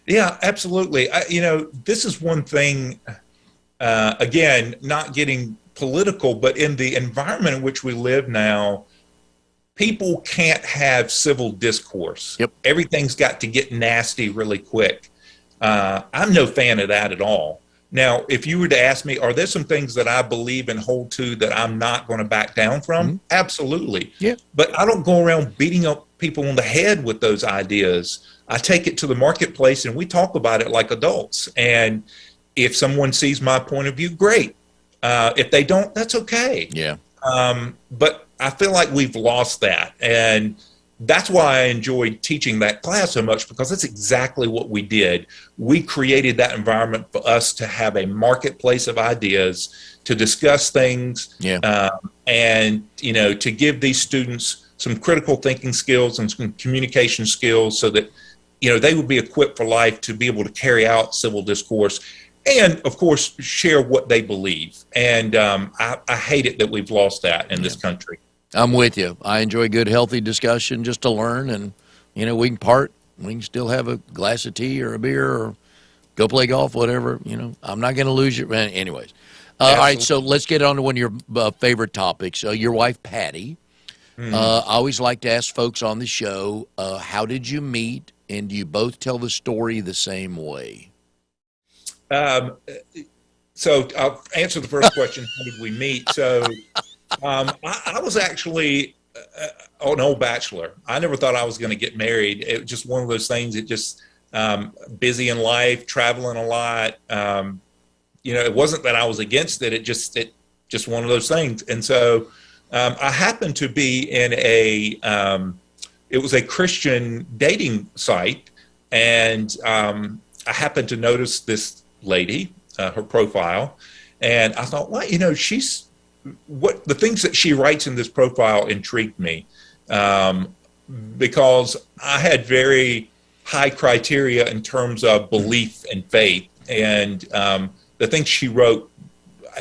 Yeah, absolutely. This is one thing, again, not getting political, but in the environment in which we live now, people can't have civil discourse. Yep. Everything's got to get nasty really quick. I'm no fan of that at all. Now, if you were to ask me, are there some things that I believe and hold to that I'm not going to back down from? Mm-hmm. Absolutely. Yeah. But I don't go around beating up people on the head with those ideas. I take it to the marketplace and we talk about it like adults. And if someone sees my point of view, great. If they don't, that's okay. Yeah. But I feel like we've lost that. And that's why I enjoyed teaching that class so much, because that's exactly what we did. We created that environment for us to have a marketplace of ideas, to discuss things, and, to give these students some critical thinking skills and some communication skills so that, they would be equipped for life to be able to carry out civil discourse and, of course, share what they believe. And I hate it that we've lost that in this country. I'm with you. I enjoy good, healthy discussion just to learn. And, we can still have a glass of tea or a beer or go play golf, whatever. I'm not going to lose you. Anyways. All right, so let's get on to one of your favorite topics. Your wife, Patty. Mm-hmm. I always like to ask folks on the show, how did you meet? And do you both tell the story the same way? So I'll answer the first question. How did we meet? So I was actually an old bachelor. I never thought I was going to get married. It was just one of those things. It just busy in life, traveling a lot. It wasn't that I was against it. It just one of those things. And so I happened to be in it was a Christian dating site, and I happened to notice this lady, her profile, and I thought, well, the things that she writes in this profile intrigued me, because I had very high criteria in terms of belief and faith, and the things she wrote,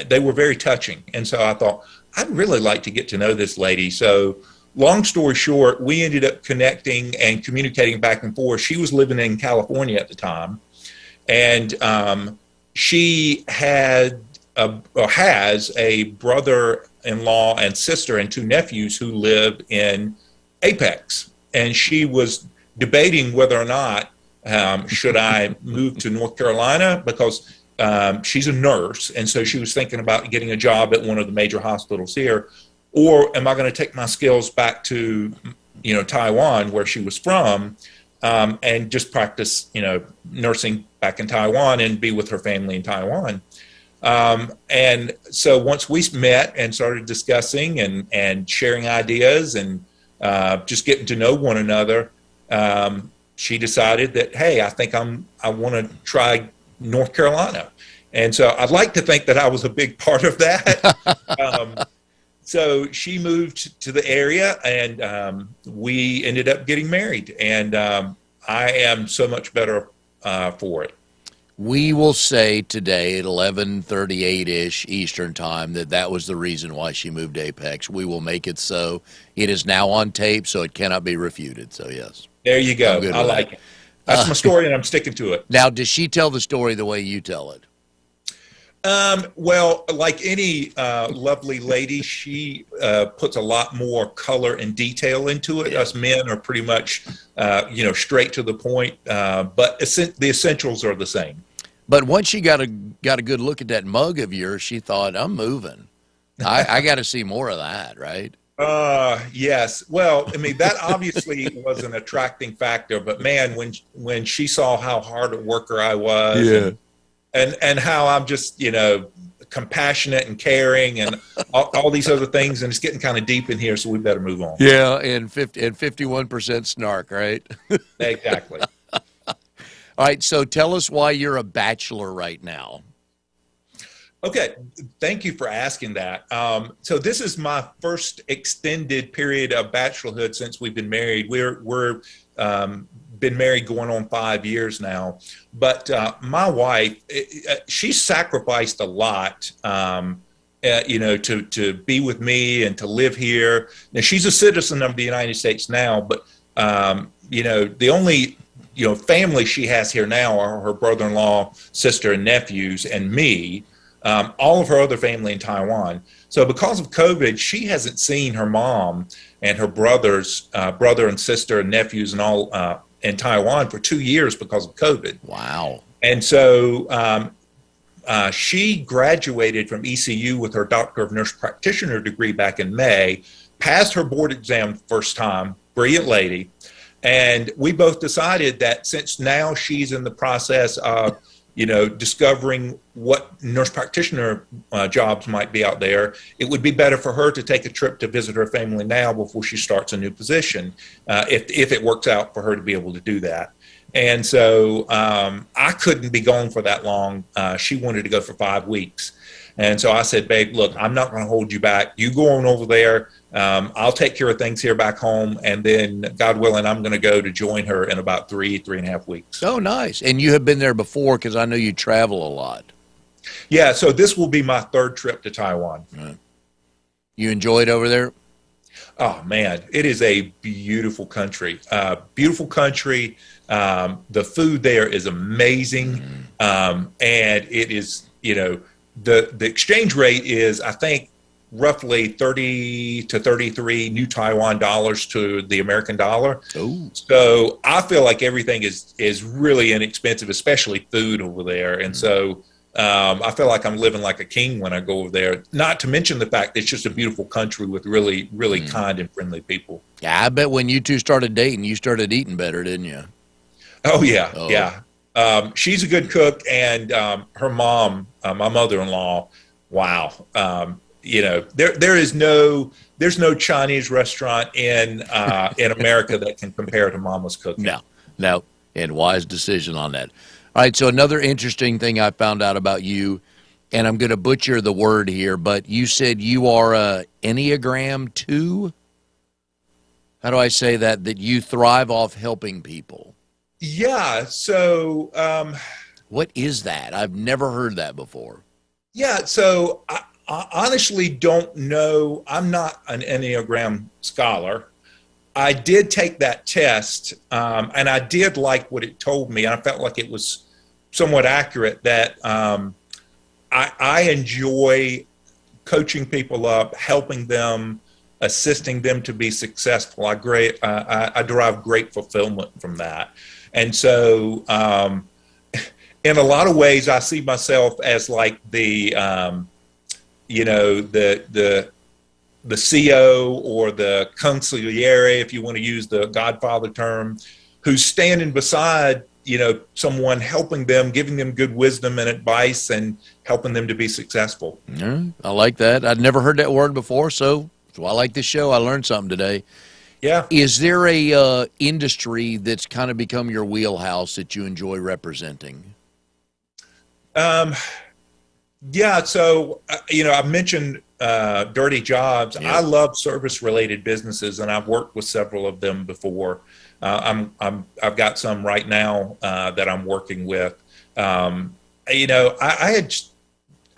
they were very touching. And so I thought, I'd really like to get to know this lady. So long story short, we ended up connecting and communicating back and forth. She was living in California at the time, and she had or has a brother-in-law and sister and two nephews who live in Apex, and she was debating whether or not should I move to North Carolina, because she's a nurse, and so she was thinking about getting a job at one of the major hospitals here, or am I going to take my skills back to, Taiwan, where she was from, and just practice, nursing back in Taiwan and be with her family in Taiwan. And so once we met and started discussing and sharing ideas and just getting to know one another, she decided that, hey, I think I want to try North Carolina. And so I'd like to think that I was a big part of that. So she moved to the area, and we ended up getting married. And I am so much better for it. We will say today at 11:38-ish Eastern time that was the reason why she moved to Apex. We will make it so. It is now on tape, so it cannot be refuted. So, yes. There you go. I like it. That's my story, and I'm sticking to it. Now, does she tell the story the way you tell it? Well, like any lovely lady, she puts a lot more color and detail into it. Yeah. Us men are pretty much, straight to the point, but the essentials are the same. But once she got a good look at that mug of yours, she thought, I'm moving. I got to see more of that, right? Yes. Well, I mean, that obviously was an attracting factor, but man, when she saw how hard a worker I was, yeah. and how I'm just, compassionate and caring and all these other things, and it's getting kind of deep in here, so we better move on. Yeah, and 51% snark, right? Exactly. All right, so tell us why you're a bachelor right now. Okay, thank you for asking that. So this is my first extended period of bachelorhood since we've been married. We're been married going on 5 years now, but my wife, she sacrificed a lot, to be with me and to live here. Now she's a citizen of the United States now, but the only family she has here now are her brother-in-law, sister, and nephews, and me. All of her other family in Taiwan. So because of COVID, she hasn't seen her mom and her brother and sister and nephews and all in Taiwan for 2 years because of COVID. Wow. And so she graduated from ECU with her Doctor of Nurse Practitioner degree back in May, passed her board exam first time, brilliant lady. And we both decided that since now she's in the process of discovering what nurse practitioner jobs might be out there, it would be better for her to take a trip to visit her family now before she starts a new position, if it works out for her to be able to do that. And so I couldn't be gone for that long. She wanted to go for 5 weeks. And so I said, babe, look, I'm not going to hold you back. You go on over there. I'll take care of things here back home. And then, God willing, I'm going to go to join her in about 3.5 weeks. Oh, nice. And you have been there before, because I know you travel a lot. Yeah, so this will be my third trip to Taiwan. Right. You enjoy it over there? Oh, man, it is a beautiful country. Beautiful country. The food there is amazing. And it is, the exchange rate is, I think, roughly 30 to 33 new Taiwan dollars to the American dollar. Ooh. So I feel like everything is really inexpensive, especially food over there. And so I feel like I'm living like a king when I go over there, not to mention the fact that it's just a beautiful country with really, really kind and friendly people. Yeah, I bet when you two started dating, you started eating better, didn't you? Oh, yeah. Oh. Yeah. She's a good cook, and her mom, my mother-in-law, wow. There's no Chinese restaurant in America that can compare to Mama's cooking. No, and wise decision on that. All right, so another interesting thing I found out about you, and I'm going to butcher the word here, but you said you are a Enneagram 2? How do I say that? That you thrive off helping people. Yeah, so... what is that? I've never heard that before. Yeah, so I honestly don't know. I'm not an Enneagram scholar. I did take that test, and I did like what it told me. I felt like it was somewhat accurate that I enjoy coaching people up, helping them, assisting them to be successful. I derive great fulfillment from that. And so in a lot of ways, I see myself as like the CO or the consigliere, if you want to use the Godfather term, who's standing beside, someone, helping them, giving them good wisdom and advice, and helping them to be successful. I like that. I'd never heard that word before, so I like this show. I learned something today. Yeah. Is there a industry that's kind of become your wheelhouse that you enjoy representing? Yeah. So, I mentioned Dirty Jobs. Yeah. I love service-related businesses, and I've worked with several of them before. I've got some right now that I'm working with. I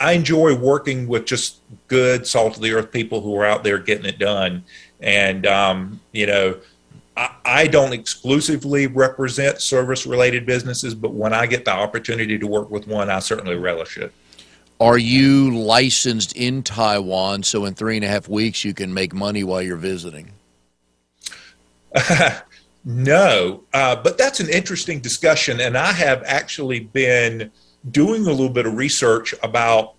enjoy working with just good, salt of the earth people who are out there getting it done. And I don't exclusively represent service-related businesses, but when I get the opportunity to work with one, I certainly relish it. Are you licensed in Taiwan so in 3.5 weeks you can make money while you're visiting? No, but that's an interesting discussion. And I have actually been doing a little bit of research about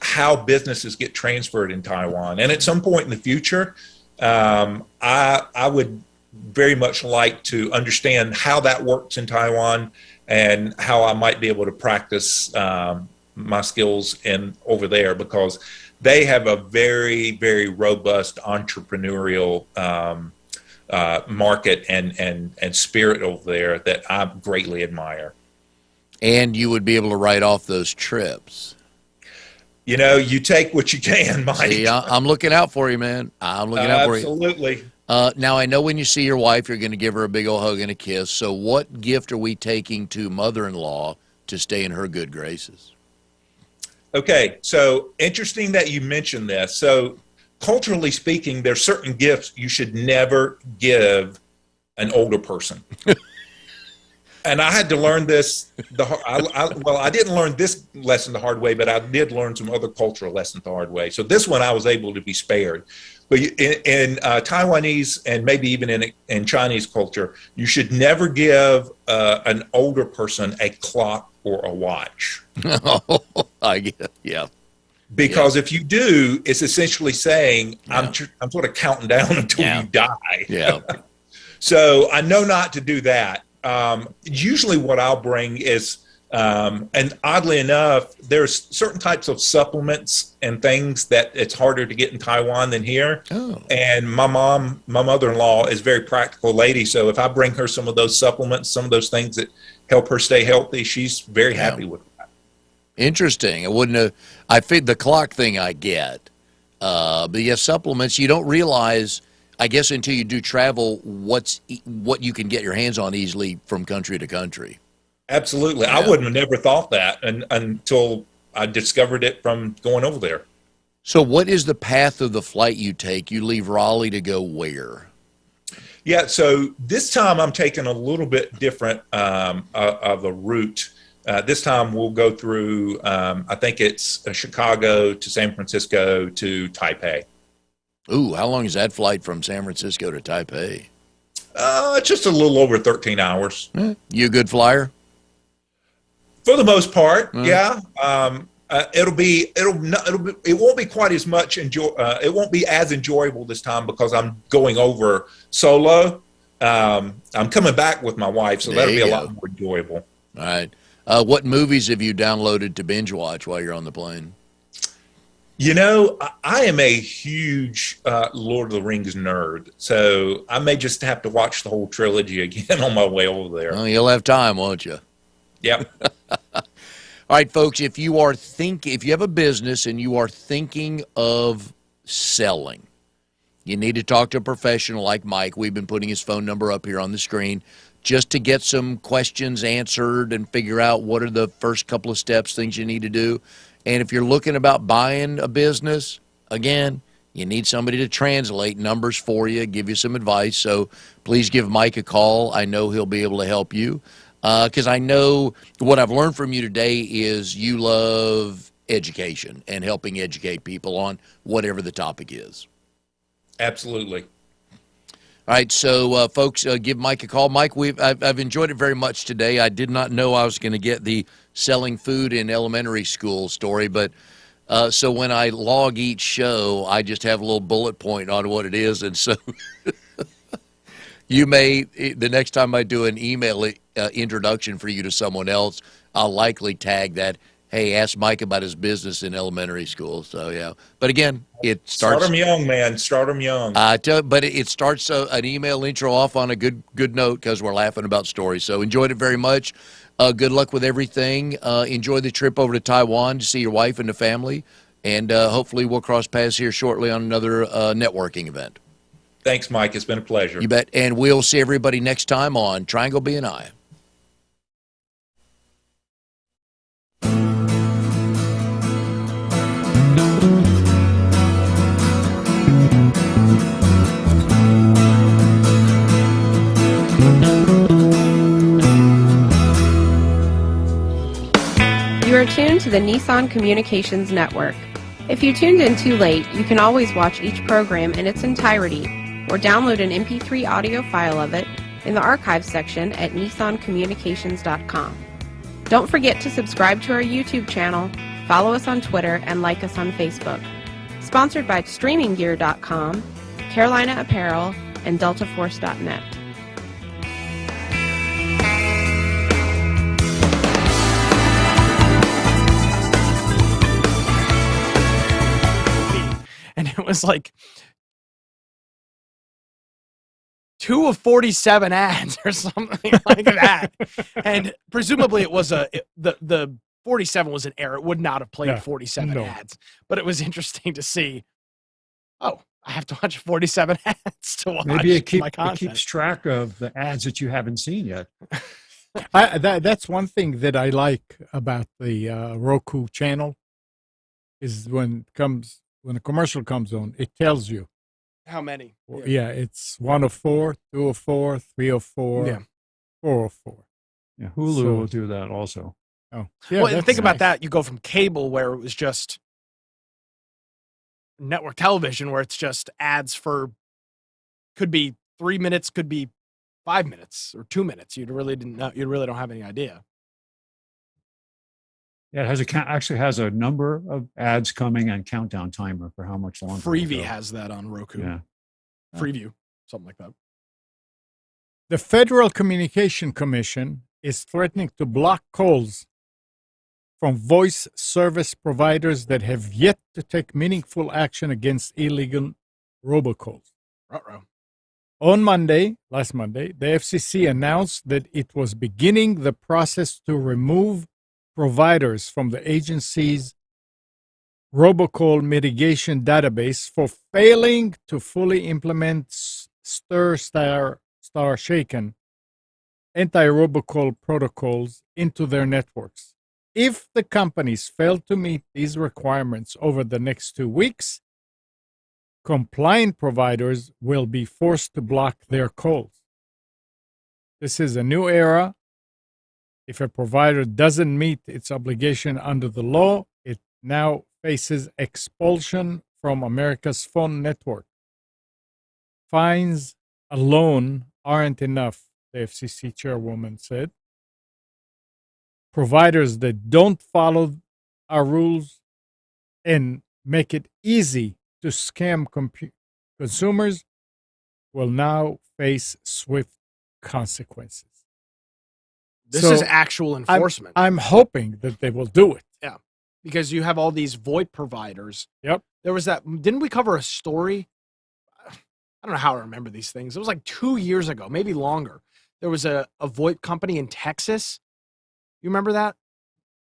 how businesses get transferred in Taiwan. And at some point in the future, I would very much like to understand how that works in Taiwan and how I might be able to practice my skills over there, because they have a very, very robust entrepreneurial market and spirit over there that I greatly admire. And you would be able to write off those trips. You take what you can, Mike. See, I'm looking out for you, man. I'm looking out for you. Absolutely. Now, I know when you see your wife, you're going to give her a big old hug and a kiss. So what gift are we taking to mother-in-law to stay in her good graces? Okay, so interesting that you mentioned this. So culturally speaking, there's certain gifts you should never give an older person. And I had to learn this. I didn't learn this lesson the hard way, but I did learn some other cultural lessons the hard way. So this one I was able to be spared. But in Taiwanese and maybe even in Chinese culture, you should never give an older person a clock or a watch. Oh, I get it. Yeah. Because if you do, it's essentially saying, I'm sort of counting down until you die. Yeah. So I know not to do that. Usually what I'll bring is, and oddly enough, there's certain types of supplements and things that it's harder to get in Taiwan than here. Oh. And my mother-in-law is a very practical lady. So if I bring her some of those supplements, some of those things that help her stay healthy, she's very happy with that. Interesting. I feed the clock thing I get. But yes, supplements, you don't realize, I guess, until you do travel, what you can get your hands on easily from country to country. Absolutely. Yeah. I wouldn't have never thought that until I discovered it from going over there. So what is the path of the flight you take? You leave Raleigh to go where? Yeah, so this time I'm taking a little bit different of a route. This time we'll go through, I think it's Chicago to San Francisco to Taipei. Ooh, how long is that flight from San Francisco to Taipei? It's just a little over 13 hours. You a good flyer? For the most part, yeah. It won't be quite as much it won't be as enjoyable this time because I'm going over solo. I'm coming back with my wife, so that'll be a lot more enjoyable. All right. What movies have you downloaded to binge watch while you're on the plane? I am a huge Lord of the Rings nerd, so I may just have to watch the whole trilogy again on my way over there. Well, you'll have time, won't you? Yep. All right, folks, if you have a business and you are thinking of selling, you need to talk to a professional like Mike. We've been putting his phone number up here on the screen just to get some questions answered and figure out what are the first couple of steps, things you need to do. And if you're looking about buying a business, again, you need somebody to translate numbers for you, give you some advice. So please give Mike a call. I know he'll be able to help you. Because I know what I've learned from you today is you love education and helping educate people on whatever the topic is. Absolutely. All right, so folks, give Mike a call. Mike, I've enjoyed it very much today. I did not know I was going to get the selling food in elementary school story, but so when I log each show, I just have a little bullet point on what it is, and so you may, the next time I do an email introduction for you to someone else, I'll likely tag that, hey, ask Mike about his business in elementary school. So, yeah. But again, it starts. Start them young, man. Start them young. But it starts an email intro off on a good note because we're laughing about stories. So, enjoyed it very much. Good luck with everything. Enjoy the trip over to Taiwan to see your wife and the family. And hopefully we'll cross paths here shortly on another networking event. Thanks, Mike. It's been a pleasure. You bet. And we'll see everybody next time on Triangle BNI. You are tuned to the Nissan Communications Network. If you tuned in too late, you can always watch each program in its entirety or download an MP3 audio file of it in the archives section at nissancommunications.com. Don't forget to subscribe to our YouTube channel, follow us on Twitter, and like us on Facebook. Sponsored by StreamingGear.com, Carolina Apparel, and DeltaForce.net. And it was like 2 of 47 ads or something like that. And presumably it was the 47 was an error. It would not have played 47 ads. But it was interesting to see, oh, I have to watch 47 ads to watch Maybe it content. keeps track of the ads that you haven't seen yet. That's one thing that I like about the Roku channel is when a commercial comes on, it tells you how many. Yeah, it's 104, 204, 304, Yeah. 404. Yeah, Hulu will do that also. Oh, yeah. Well, and think about nice. that. You go from cable, where it was just network television, where it's just ads for, could be 3 minutes, could be 5 minutes or 2 minutes. You really don't have any idea. Yeah, it actually has a number of ads coming and countdown timer for how much longer. Freevee has that on Roku. Yeah. Freeview, something like that. The Federal Communication Commission is threatening to block calls from voice service providers that have yet to take meaningful action against illegal robocalls. Ruh-roh. Last Monday, the FCC announced that it was beginning the process to remove providers from the agency's robocall mitigation database for failing to fully implement STAR-SHAKEN anti-robocall protocols into their networks. If the companies fail to meet these requirements over the next 2 weeks, compliant providers will be forced to block their calls. This is a new era. If a provider doesn't meet its obligation under the law, it now faces expulsion from America's phone network. Fines alone aren't enough, the FCC chairwoman said. Providers that don't follow our rules and make it easy to scam consumers will now face swift consequences. This So, is actual enforcement. I'm hoping that they will do it. Yeah, because you have all these VoIP providers. Yep. There was that. Didn't we cover a story? I don't know how I remember these things. It was like 2 years ago, maybe longer. There was a VoIP company in Texas. You remember that?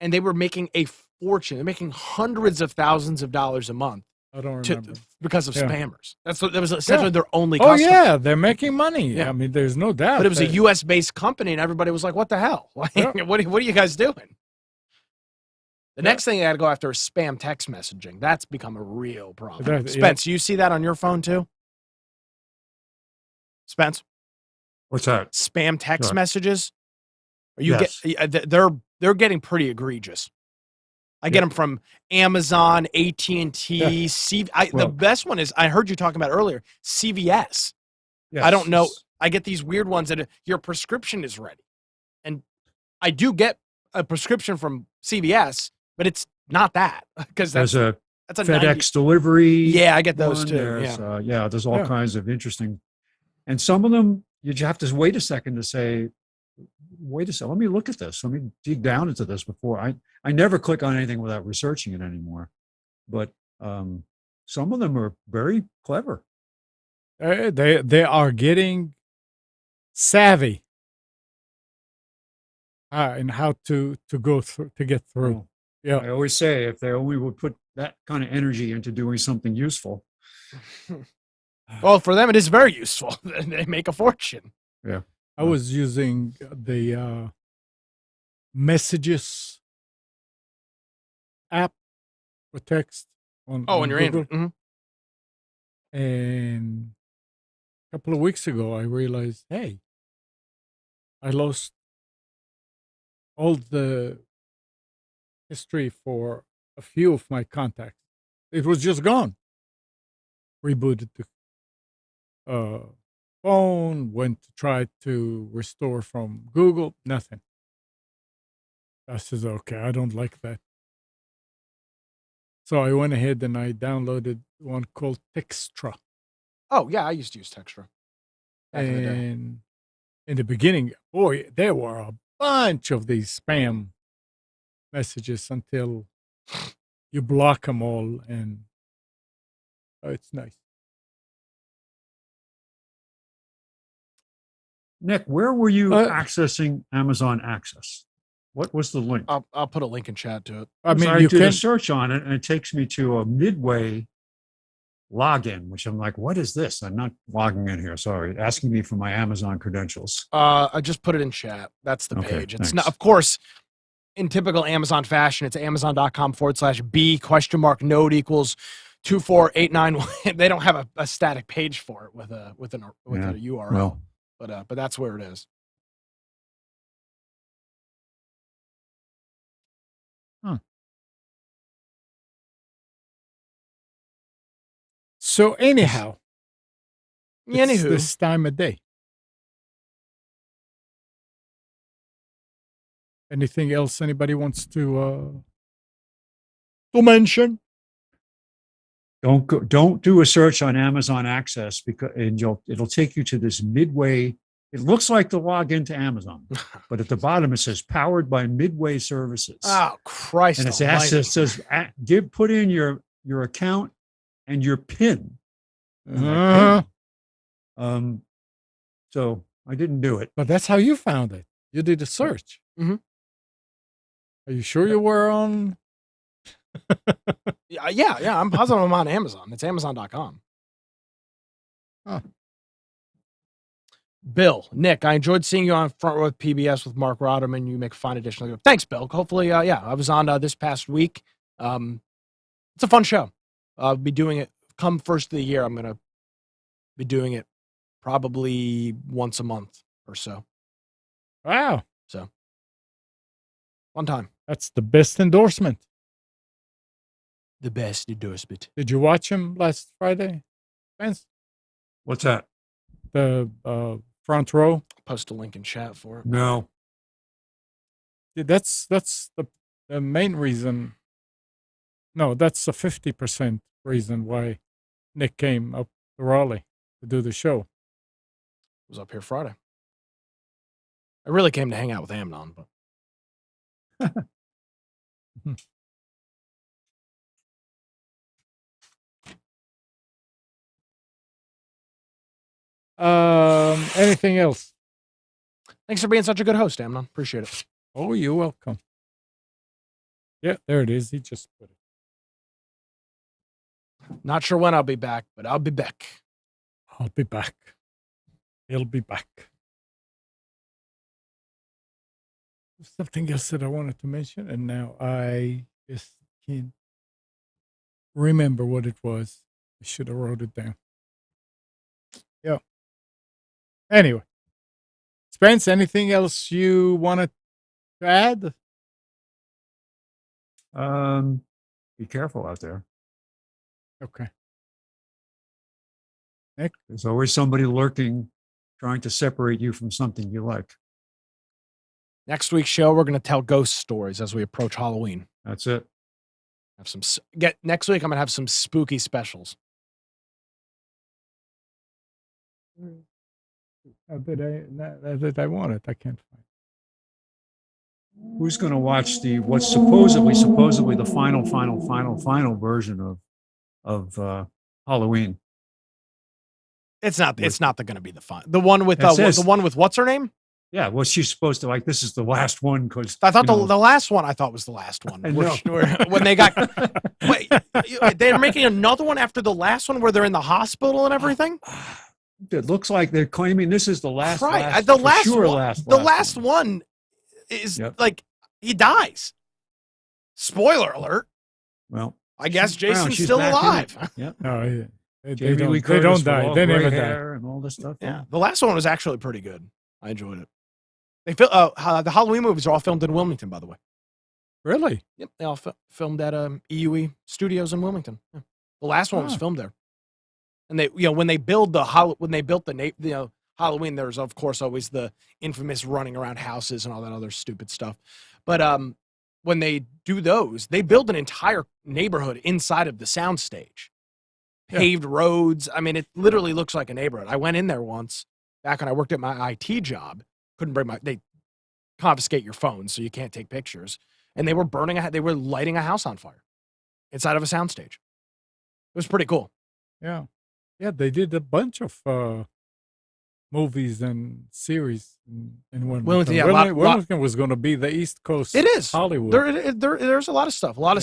And they were making a fortune. They're making hundreds of thousands of dollars a month I don't remember. because of Yeah. spammers. That was essentially their only Oh, customer. yeah, they're making money. Yeah. I mean, there's no doubt. But it was a that- U.S. based company, and everybody was like, "What the hell? Like, Yeah. what are you guys doing?" The next thing I got to go after is spam text messaging. That's become a real problem. That- Spence, you see that on your phone too? Spence, What's that? spam text Sure. messages. Or you Yes. get they're getting pretty egregious. I get them from Amazon, AT&T, the best one is I heard you talking about earlier, CVS. Yes. I don't know. I get these weird ones that your prescription is ready. And I do get a prescription from CVS, but it's not that because that's a FedEx delivery. Yeah, I get those too. There's all kinds of interesting, and some of them you just have to wait a second to say, wait a second, let me look at this. Let me dig down into this before I never click on anything without researching it anymore. But some of them are very clever. They are getting savvy in how to go through to get through. Yeah, I always say if they only would put that kind of energy into doing something useful. Well, for them it is very useful. They make a fortune. Yeah, I was using the Messages app for text on on your Google. Android. And a couple of weeks ago, I realized, hey, I lost all the history for a few of my contacts. It was just gone. Rebooted the phone, went to try to restore from Google, nothing. I said, okay, I don't like that. So I went ahead and I downloaded one called Textra. Oh, yeah, I used to use Textra. And in the beginning, boy, there were a bunch of these spam messages until you block them all, and it's nice. Nick, where were you accessing Amazon Access? What was the link? I'll put a link in chat to it. I mean, I you did can a search on it, and it takes me to a Midway login, which I'm like, what is this? I'm not logging in here. Sorry, asking me for my Amazon credentials. I just put it in chat. That's the page. It's thanks. not, of course, in typical Amazon fashion, it's amazon.com/B ? Node equals 24891. They don't have a static page for it with a URL. Well, but that's where it is. So anyhow, it's Anywho, this time of day. Anything else anybody wants to mention? don't do a search on Amazon Access because it'll take you to this Midway. It looks like the login to Amazon, but at the bottom it says powered by Midway Services. oh Christ! And it almighty. says put in your account and your PIN. Uh, So I didn't do it. but that's how you found it. You did a search. Mhm. Are you sure you were on? Yeah. I'm positive I'm on Amazon. It's Amazon.com. Huh. Bill, Nick, I enjoyed seeing you on Front Row with PBS with Mark Rodderman. You make fine additional. Thanks, Bill. Hopefully, I was on this past week. It's a fun show. I'll be doing it come first of the year. I'm going to be doing it probably once a month or so. Wow, Fun time. that's the best endorsement. The best endorsement. Did you watch him last Friday, Spence? What's that? The Front Row. Post a link in chat for it. No. That's the main reason. No, that's the 50% reason why Nick came up to Raleigh to do the show. Was up here Friday. I really came to hang out with Amnon, but Anything else? thanks for being such a good host, Amnon. Appreciate it. Oh, you're welcome. Yeah, there it is. He just put it. Not sure when I'll be back, but I'll be back. I'll be back. He'll be back. Something else that I wanted to mention, and now I just can't remember what it was. I should have wrote it down. Yeah. Anyway, Spence, anything else you want to to add? Be careful out there. Okay. There's always somebody lurking, trying to separate you from something you like. Next week's show, we're going to tell ghost stories as we approach Halloween. That's it. Have some next week. I'm going to have some spooky specials. That I want it. I can't find. Who's going to watch what's supposedly the final version of Halloween? It's not going to be the one with the one with what's her name? Yeah, well, she's supposed to this is the last one because I thought the last one was the last one. When they got they're making another one after the last one where they're in the hospital and everything. It looks like they're claiming this is the last. Right, the last one is like he dies. Spoiler alert. Well, I guess Jason's still alive. Yeah. Oh, yeah. They don't die. They never die. And all this stuff. Yeah, the last one was actually pretty good. I enjoyed it. They the Halloween movies are all filmed in Wilmington, by the way. Really? Yep, they all filmed at EUE Studios in Wilmington. Yeah. The last one was filmed there. And they, when they built the Halloween, there's of course always the infamous running around houses and all that other stupid stuff. But when they do those, they build an entire neighborhood inside of the soundstage, paved roads. I mean, it literally looks like a neighborhood. I went in there once back when I worked at my IT job. Couldn't bring they confiscate your phone so you can't take pictures, and they were lighting a house on fire inside of a soundstage. It was pretty cool. Yeah, they did a bunch of movies and series in Wilmington. Yeah, Wilmington was going to be the East Coast. It is Hollywood. There's a lot of stuff. A lot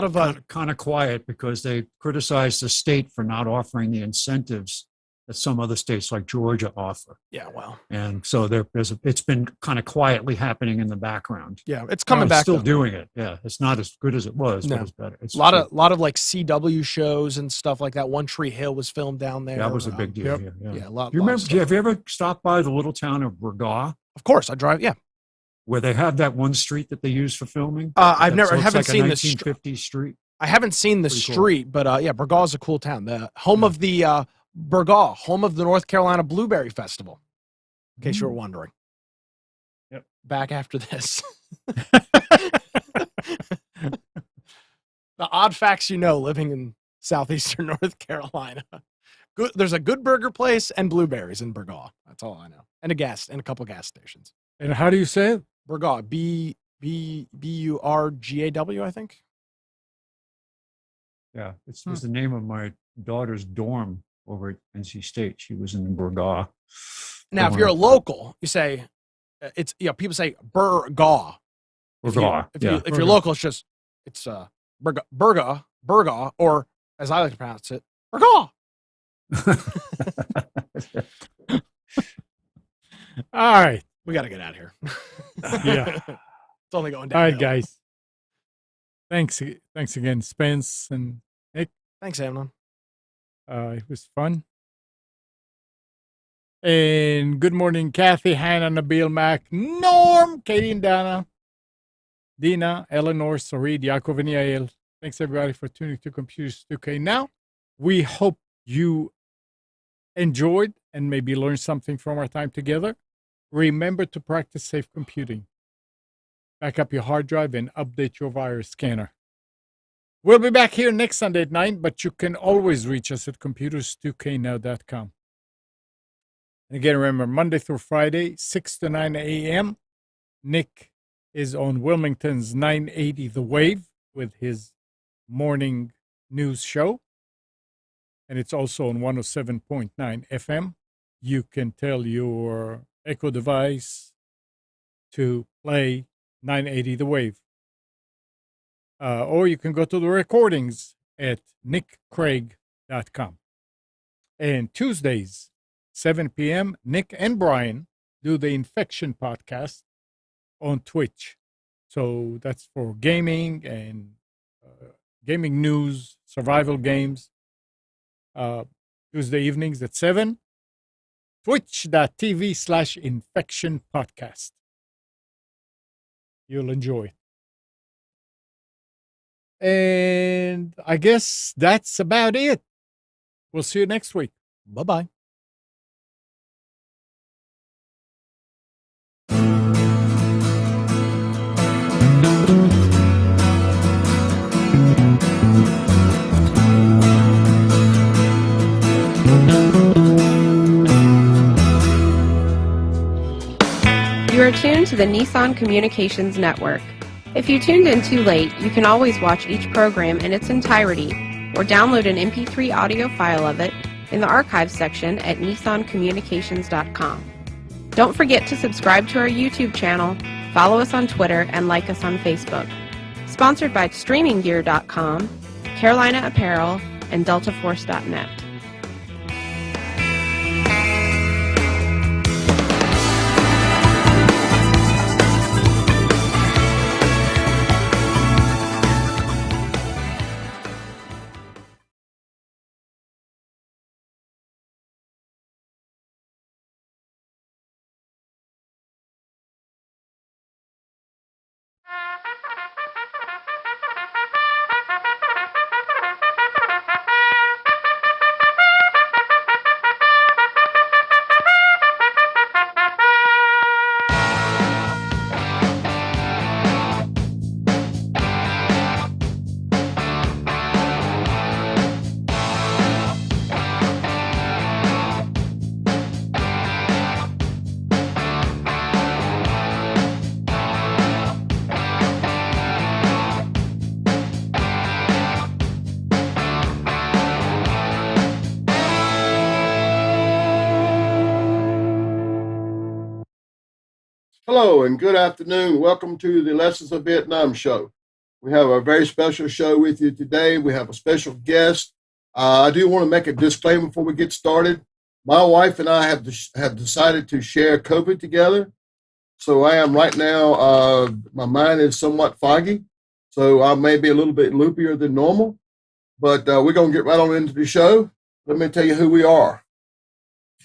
of kind of quiet because they criticized the state for not offering the incentives that some other states like Georgia offer. Yeah, well, and so it's been kind of quietly happening in the background. Yeah, it's coming back. Still doing it. Yeah, it's not as good as it was, but it's better. It's a lot of like CW shows and stuff like that. One Tree Hill was filmed down there. That was a big deal. Yeah, a lot. Do you remember? Have you ever stopped by the little town of Burgaw? Of course, I drive. Yeah, where they have that one street that they use for filming. I haven't seen the 1950s street. I haven't seen the street, cool. But yeah, Burgaw is a cool town. The home of the Burgaw, home of the North Carolina Blueberry Festival, in case you were wondering. Yep. Back after this. The odd facts living in southeastern North Carolina. There's a good burger place and blueberries in Burgaw. That's all I know. And a couple gas stations. And how do you say it? Burgaw, Burgaw, I think. Yeah, it was the name of my daughter's dorm over at NC State. She was in Burgaw. Now, if you're a local, you say it's people say Burgaw. Burgaw. If you're local, it's Burgaw, or as I like to pronounce it, Burgaw. All right, we got to get out of here. Yeah, it's only going down. All right, guys. Thanks again, Spence and Nick. Thanks, Amnon. It was fun. And good morning, Kathy, Hannah, Nabil, Mac, Norm, Katie and Dina, Eleanor, Sarid, Yaakov, and Yael. Thanks, everybody, for tuning to Computers 2K. Now, we hope you enjoyed and maybe learned something from our time together. Remember to practice safe computing. Back up your hard drive and update your virus scanner. We'll be back here next Sunday at 9, but you can always reach us at computers2know.com. And again, remember, Monday through Friday, 6 to 9 a.m., Nick is on Wilmington's 980 The Wave with his morning news show. And it's also on 107.9 FM. You can tell your Echo device to play 980 The Wave. Or you can go to the recordings at nickcraig.com. And Tuesdays, 7 p.m., Nick and Brian do the Infection podcast on Twitch. So that's for gaming and gaming news, survival games. Tuesday evenings at 7. Twitch.tv/Infection Podcast. You'll enjoy it. And I guess that's about it. We'll see you next week. Bye-bye. You are tuned to the Nissan Communications Network. If you tuned in too late, you can always watch each program in its entirety or download an MP3 audio file of it in the archives section at nissancommunications.com. Don't forget to subscribe to our YouTube channel, follow us on Twitter, and like us on Facebook. Sponsored by StreamingGear.com, Carolina Apparel, and DeltaForce.net. Hello and good afternoon. Welcome to the Lessons of Vietnam show. We have a very special show with you today. We have a special guest. I do want to make a disclaimer before we get started. My wife and I have decided to share COVID together. So I am right now, my mind is somewhat foggy. So I may be a little bit loopier than normal. But we're going to get right on into the show. Let me tell you who we are.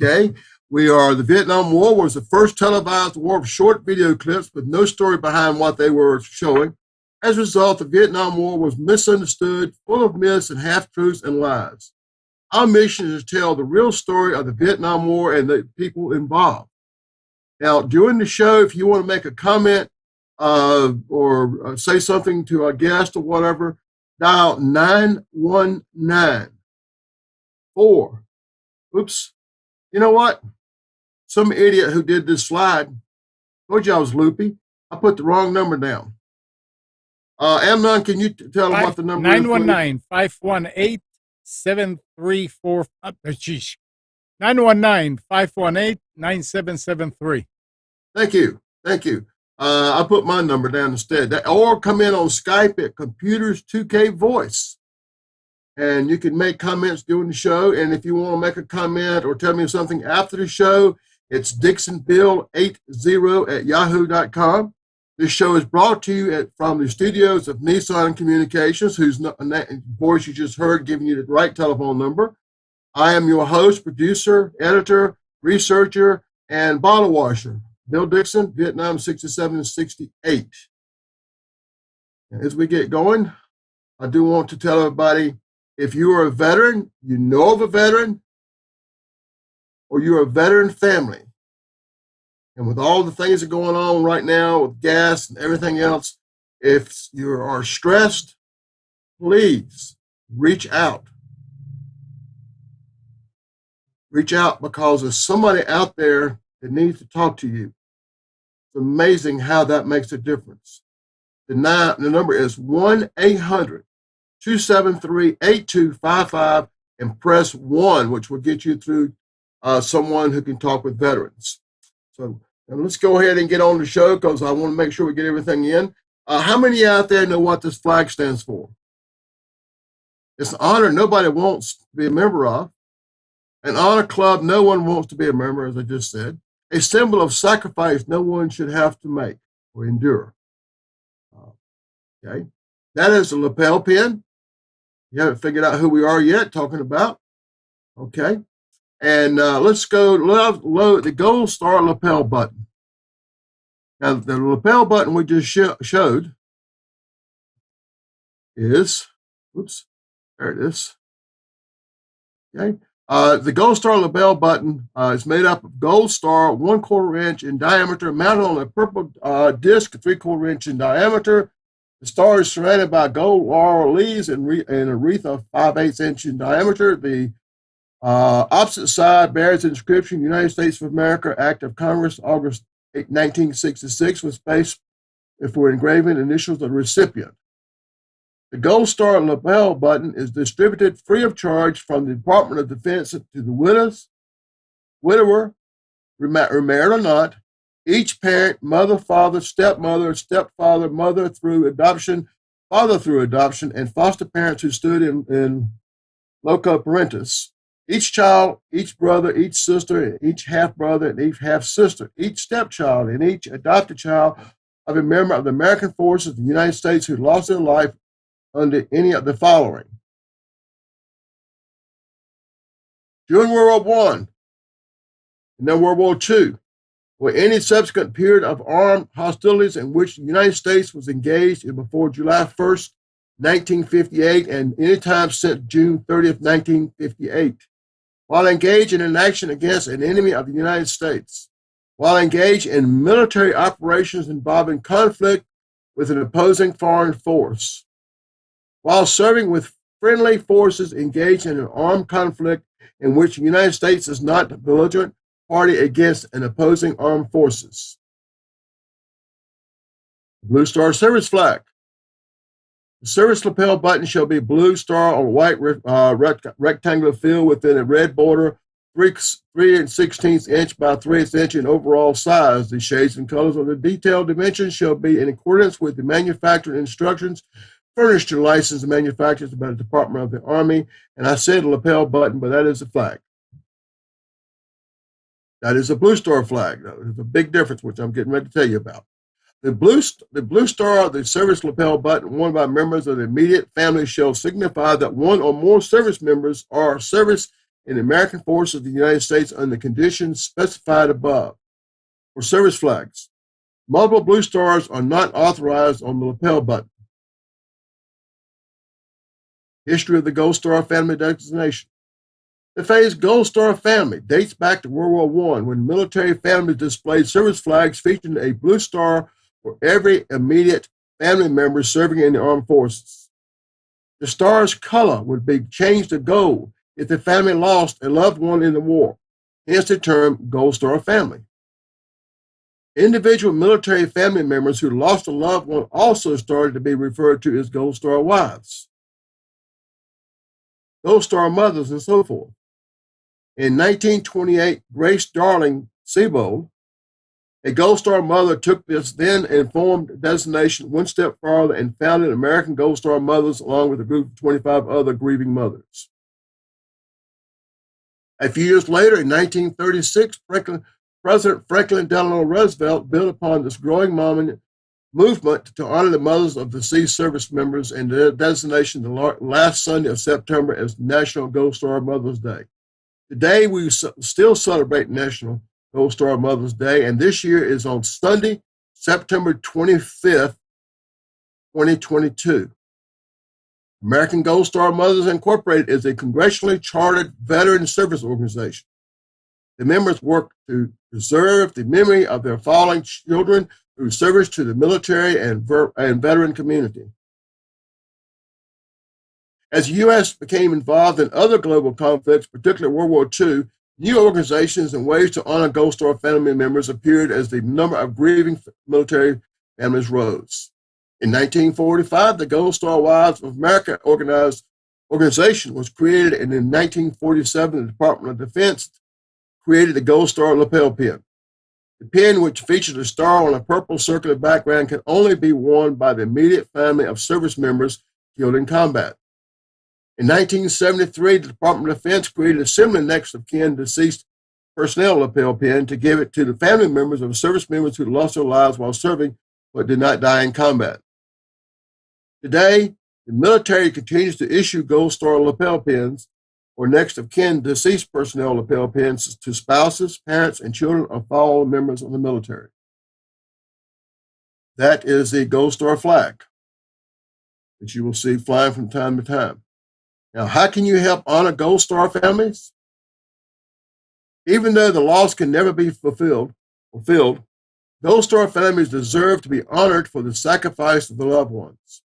Okay. We are the Vietnam War was the first televised war of short video clips with no story behind what they were showing. As a result, the Vietnam War was misunderstood, full of myths and half-truths and lies. Our mission is to tell the real story of the Vietnam War and the people involved. Now, during the show, if you want to make a comment or say something to our guest or whatever, dial 919-4. Oops. You know what? Some idiot who did this slide told you I was loopy. I put the wrong number down. Amnon, can you tell them what the number is? 919-518-7345. Geez. 919-518-9773. Thank you. Thank you. I put my number down instead. Or come in on Skype at Computers 2K Voice. And you can make comments during the show. And if you want to make a comment or tell me something after the show, it's DixonBill80@yahoo.com. This show is brought to you from the studios of Nissan Communications, whose voice you just heard giving you the right telephone number. I am your host, producer, editor, researcher, and bottle washer, Bill Dixon, Vietnam 67 and 68. As we get going, I do want to tell everybody, if you are a veteran, you know of a veteran, or you're a veteran family, and with all the things that are going on right now with gas and everything else, if you are stressed, please reach out. Reach out because there's somebody out there that needs to talk to you. It's amazing how that makes a difference. The number is 1-800-273-8255 and press 1, which will get you through someone who can talk with veterans. So let's go ahead and get on the show because I want to make sure we get everything in. How many out there know what this flag stands for? It's an honor nobody wants to be a member of. An honor club no one wants to be a member, as I just said. A symbol of sacrifice no one should have to make or endure. Okay, that is a lapel pin. You haven't figured out who we are yet, talking about. Okay, and let's go load the gold star lapel button. Now, the lapel button we just showed is, oops, there it is. Okay. The Gold Star lapel button is made up of gold star, 1/4 inch in diameter, mounted on a purple disc, 3/4 inch in diameter. The star is surrounded by gold laurel leaves and a wreath of 5/8 inch in diameter. The opposite side bears the inscription, United States of America, Act of Congress, August 1966, with space for engraving initials of the recipient. The Gold Star lapel button is distributed free of charge from the Department of Defense to the widower, remarried or not, each parent, mother, father, stepmother, stepfather, mother through adoption, father through adoption, and foster parents who stood in loco parentis. Each child, each brother, each sister, each half-brother, and each half-sister, each stepchild, and each adopted child of a member of the American forces of the United States who lost their life under any of the following. During World War I and then World War II, or any subsequent period of armed hostilities in which the United States was engaged in before July 1st, 1958, and any time since June 30th, 1958, while engaged in an action against an enemy of the United States, while engaged in military operations involving conflict with an opposing foreign force, while serving with friendly forces engaged in an armed conflict in which the United States is not the belligerent party against an opposing armed forces. Blue Star Service Flag. The service lapel button shall be blue star on a white rectangular field within a red border, 3 16 inch by 3 inch in overall size. The shades and colors of the detailed dimensions shall be in accordance with the manufacturer instructions furnished to licensed manufacturers by the Department of the Army. And I said lapel button, but that is a flag. That is a Blue Star flag. There's a big difference, which I'm getting ready to tell you about. The blue star, the service lapel button worn by members of the immediate family shall signify that one or more service members are service in the American forces of the United States under conditions specified above. For service flags, multiple blue stars are not authorized on the lapel button. History of the Gold Star family designation. The phrase Gold Star family dates back to World War I, when military families displayed service flags featuring a blue star for every immediate family member serving in the armed forces. The star's color would be changed to gold if the family lost a loved one in the war, hence the term Gold Star family. Individual military family members who lost a loved one also started to be referred to as Gold Star wives, Gold Star mothers, and so forth. In 1928, Grace Darling Sebold, a Gold Star mother, took this then informed designation one step farther and founded American Gold Star Mothers along with a group of 25 other grieving mothers. A few years later, in 1936, President Franklin Delano Roosevelt built upon this growing movement to honor the mothers of deceased service members and their designation the last Sunday of September as National Gold Star Mothers Day. Today, we still celebrate National Gold Star Mothers Day, and this year is on Sunday, September 25th, 2022. American Gold Star Mothers Incorporated is a congressionally chartered veteran service organization. The members work to preserve the memory of their fallen children through service to the military and veteran community. As the U.S. became involved in other global conflicts, particularly World War II, new organizations and ways to honor Gold Star family members appeared as the number of grieving military families rose. In 1945, the Gold Star Wives of America organization was created, and in 1947, the Department of Defense created the Gold Star lapel pin. The pin, which features a star on a purple circular background, can only be worn by the immediate family of service members killed in combat. In 1973, the Department of Defense created a similar next of kin deceased personnel lapel pin to give it to the family members of service members who lost their lives while serving but did not die in combat. Today, the military continues to issue Gold Star lapel pins or next of kin deceased personnel lapel pins to spouses, parents, and children of fallen members of the military. That is the Gold Star flag that you will see flying from time to time. Now, how can you help honor Gold Star families? Even though the laws can never be fulfilled, Gold Star families deserve to be honored for the sacrifice of their loved ones.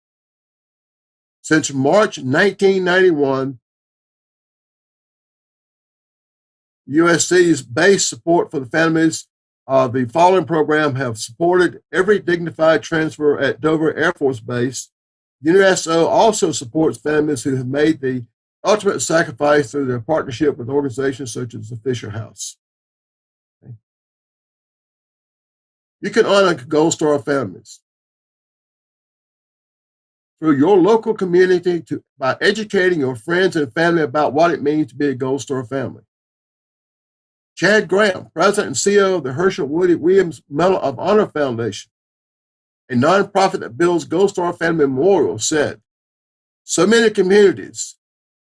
Since March 1991, USC's base support for the families of the following program have supported every dignified transfer at Dover Air Force Base. USO also supports families who have made the ultimate sacrifice through their partnership with organizations such as the Fisher House. Okay. You can honor Gold Star families through your local community by educating your friends and family about what it means to be a Gold Star family. Chad Graham, President and CEO of the Herschel Woody Williams Medal of Honor Foundation, a nonprofit that builds Gold Star Family Memorials, said, "So many communities,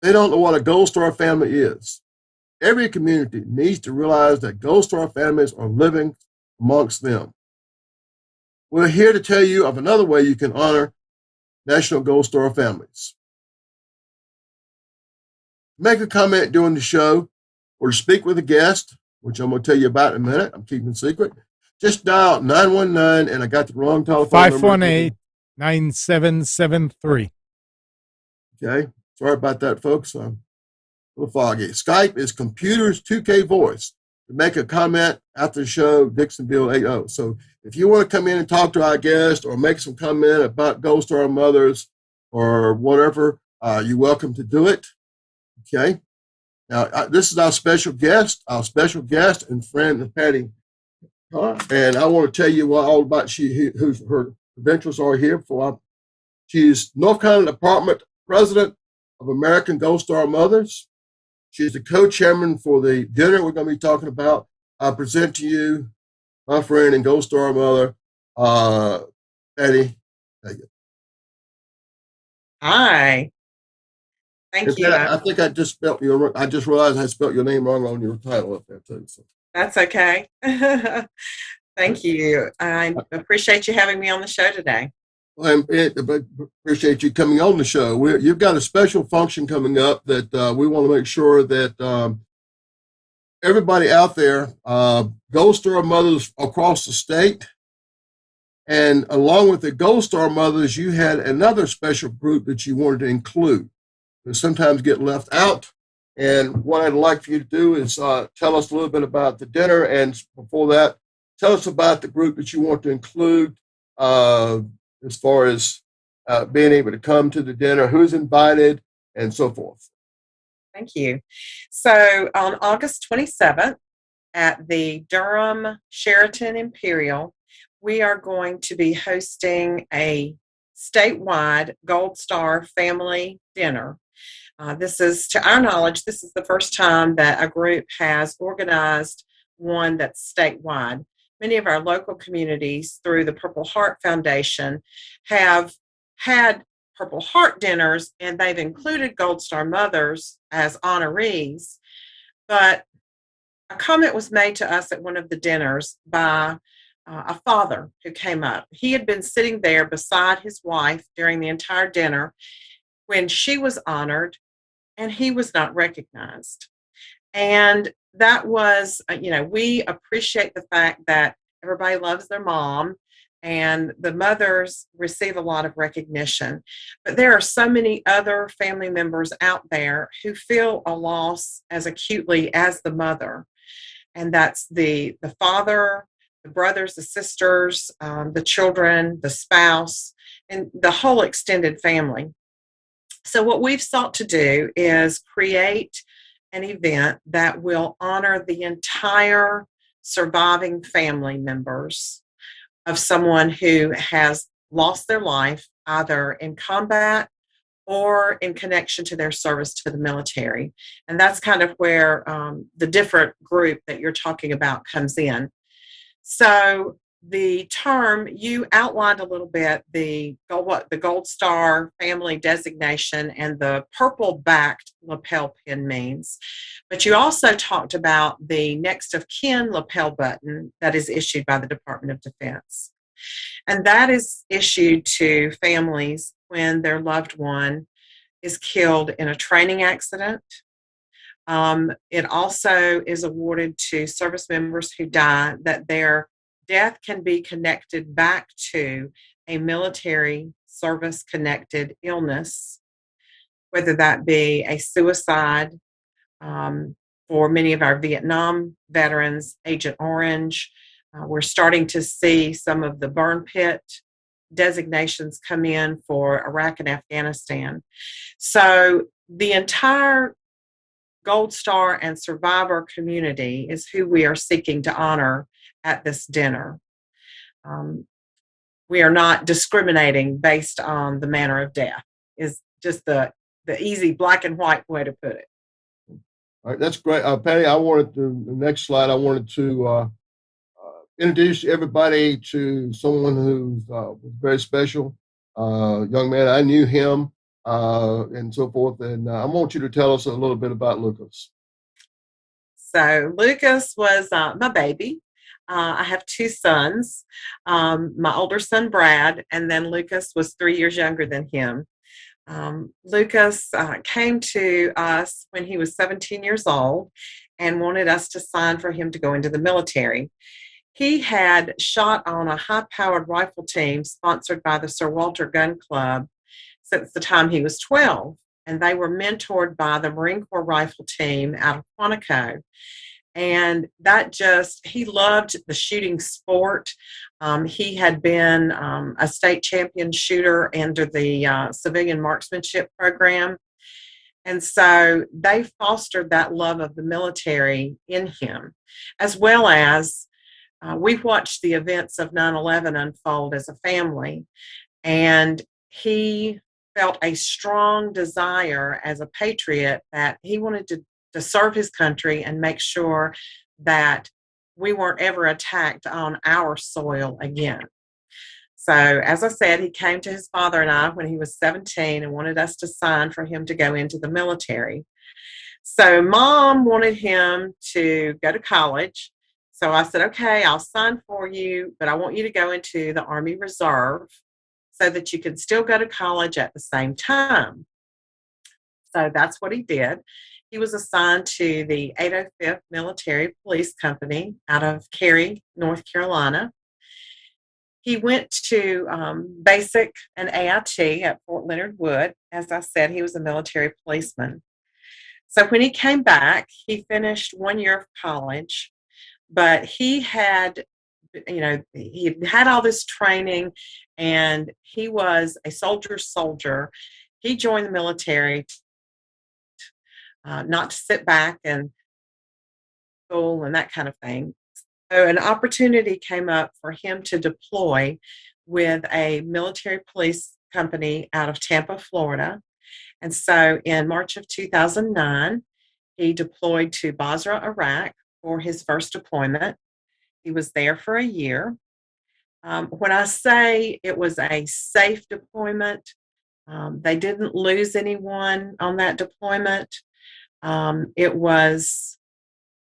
they don't know what a Gold Star family is. Every community needs to realize that Gold Star families are living amongst them." We're here to tell you of another way you can honor National Gold Star families. Make a comment during the show or to speak with a guest, which I'm going to tell you about in a minute. I'm keeping it secret. Just dial 919, and I got the wrong telephone number. 518-9773. Okay. Sorry about that, folks. I'm a little foggy. Skype is Computers 2K Voice. To make a comment after the show, Dixonville 80. So if you want to come in and talk to our guest or make some comment about Gold Star mothers or whatever, you're welcome to do it. Okay. Now, this is our special guest and friend, Patty. And I want to tell you all about who her credentials are here for. She's North Carolina Department President of American Gold Star Mothers. She's the co-chairman for the dinner we're going to be talking about. I present to you my friend and Gold Star mother, Patty. Hi. Thank you. I think I just realized I spelled your name wrong on your title up there too. So. That's okay. Thank you. I appreciate you having me on the show today. Well, I appreciate you coming on the show. You've got a special function coming up that we want to make sure that everybody out there, Gold Star mothers across the state, and along with the Gold Star mothers, you had another special group that you wanted to include that sometimes get left out. And what I'd like for you to do is tell us a little bit about the dinner, and before that, tell us about the group that you want to include as far as being able to come to the dinner, who's invited, and so forth. Thank you. So on August 27th at the Durham Sheraton Imperial, we are going to be hosting a statewide Gold Star family dinner. This is, to our knowledge, this is the first time that a group has organized one that's statewide. Many of our local communities through the Purple Heart Foundation have had Purple Heart dinners, and they've included Gold Star mothers as honorees. But a comment was made to us at one of the dinners by a father who came up. He had been sitting there beside his wife during the entire dinner when she was honored, and he was not recognized. And that was, we appreciate the fact that everybody loves their mom and the mothers receive a lot of recognition. But there are so many other family members out there who feel a loss as acutely as the mother. And that's the father, the brothers, the sisters, the children, the spouse, and the whole extended family. So what we've sought to do is create an event that will honor the entire surviving family members of someone who has lost their life either in combat or in connection to their service to the military. And that's kind of where the different group that you're talking about comes in. So the term, you outlined a little bit what the Gold Star family designation and the purple-backed lapel pin means. But you also talked about the next of kin lapel button that is issued by the Department of Defense. And that is issued to families when their loved one is killed in a training accident. It also is awarded to service members who die that their death can be connected back to a military service connected illness, whether that be a suicide. For many of our Vietnam veterans, Agent Orange, we're starting to see some of the burn pit designations come in for Iraq and Afghanistan. So the entire Gold Star and survivor community is who we are seeking to honor at this dinner. We are not discriminating based on the manner of death, is just the easy black and white way to put it. All right, that's great. Patty, the next slide, I wanted to introduce everybody to someone who was very special, young man. I knew him and so forth. And I want you to tell us a little bit about Lucas. So Lucas was my baby. I have two sons, my older son, Brad, and then Lucas was 3 years younger than him. Lucas came to us when he was 17 years old and wanted us to sign for him to go into the military. He had shot on a high-powered rifle team sponsored by the Sir Walter Gun Club since the time he was 12, and they were mentored by the Marine Corps rifle team out of Quantico. And he loved the shooting sport. He had been a state champion shooter under the civilian marksmanship program. And so they fostered that love of the military in him, as well as we watched the events of 9/11 unfold as a family. And he felt a strong desire as a patriot that he wanted to serve his country and make sure that we weren't ever attacked on our soil again. So, as I said, he came to his father and I when he was 17 and wanted us to sign for him to go into the military. So, Mom wanted him to go to college. So I said, okay, I'll sign for you, but I want you to go into the Army Reserve so that you can still go to college at the same time. So that's what he did. He was assigned to the 805th Military Police Company out of Cary, North Carolina. He went to basic and AIT at Fort Leonard Wood. As I said, he was a military policeman. So when he came back, he finished 1 year of college, but he had all this training, and he was a soldier's soldier. He joined the military not to sit back and school and that kind of thing. So an opportunity came up for him to deploy with a military police company out of Tampa, Florida. And so in March of 2009, he deployed to Basra, Iraq for his first deployment. He was there for a year. When I say it was a safe deployment, they didn't lose anyone on that deployment. It was,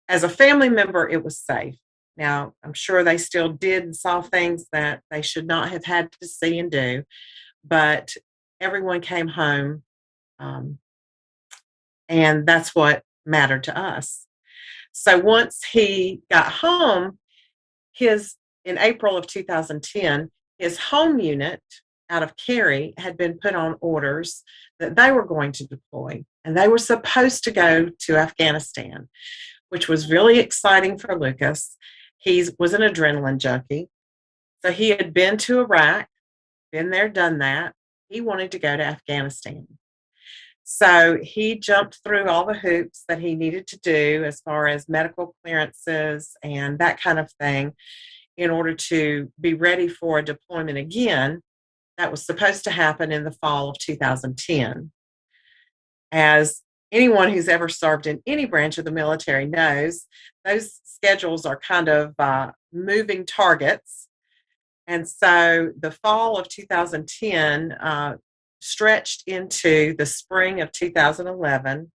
as a family member, it was safe. Now, I'm sure they still did and saw things that they should not have had to see and do, but everyone came home, and that's what mattered to us. So once he got home, in April of 2010, his home unit out of Cary had been put on orders that they were going to deploy, and they were supposed to go to Afghanistan, which was really exciting for Lucas. He was an adrenaline junkie. So he had been to Iraq, been there, done that. He wanted to go to Afghanistan. So he jumped through all the hoops that he needed to do as far as medical clearances and that kind of thing in order to be ready for a deployment again that was supposed to happen in the fall of 2010. As anyone who's ever served in any branch of the military knows, those schedules are kind of moving targets. And so the fall of 2010 stretched into the spring of 2011.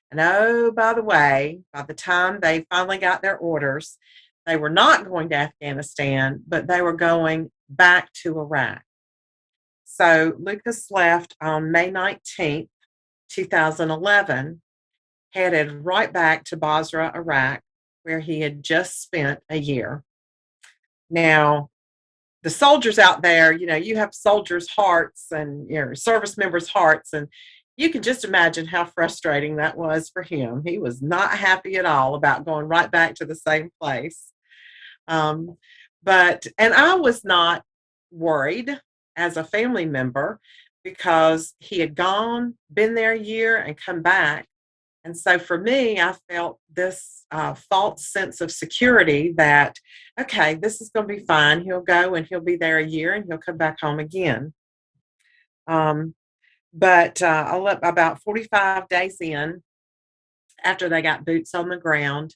And oh, by the way, by the time they finally got their orders, they were not going to Afghanistan, but they were going back to Iraq. So Lucas left on May 19th, 2011, headed right back to Basra, Iraq, where he had just spent a year. Now, the soldiers out there, you have soldiers' hearts and service members' hearts, and you can just imagine how frustrating that was for him. He was not happy at all about going right back to the same place. And I was not worried as a family member because he had been there a year and come back. And so for me, I felt this false sense of security that, okay, this is going to be fine. He'll go and he'll be there a year and he'll come back home again. But about 45 days in, after they got boots on the ground,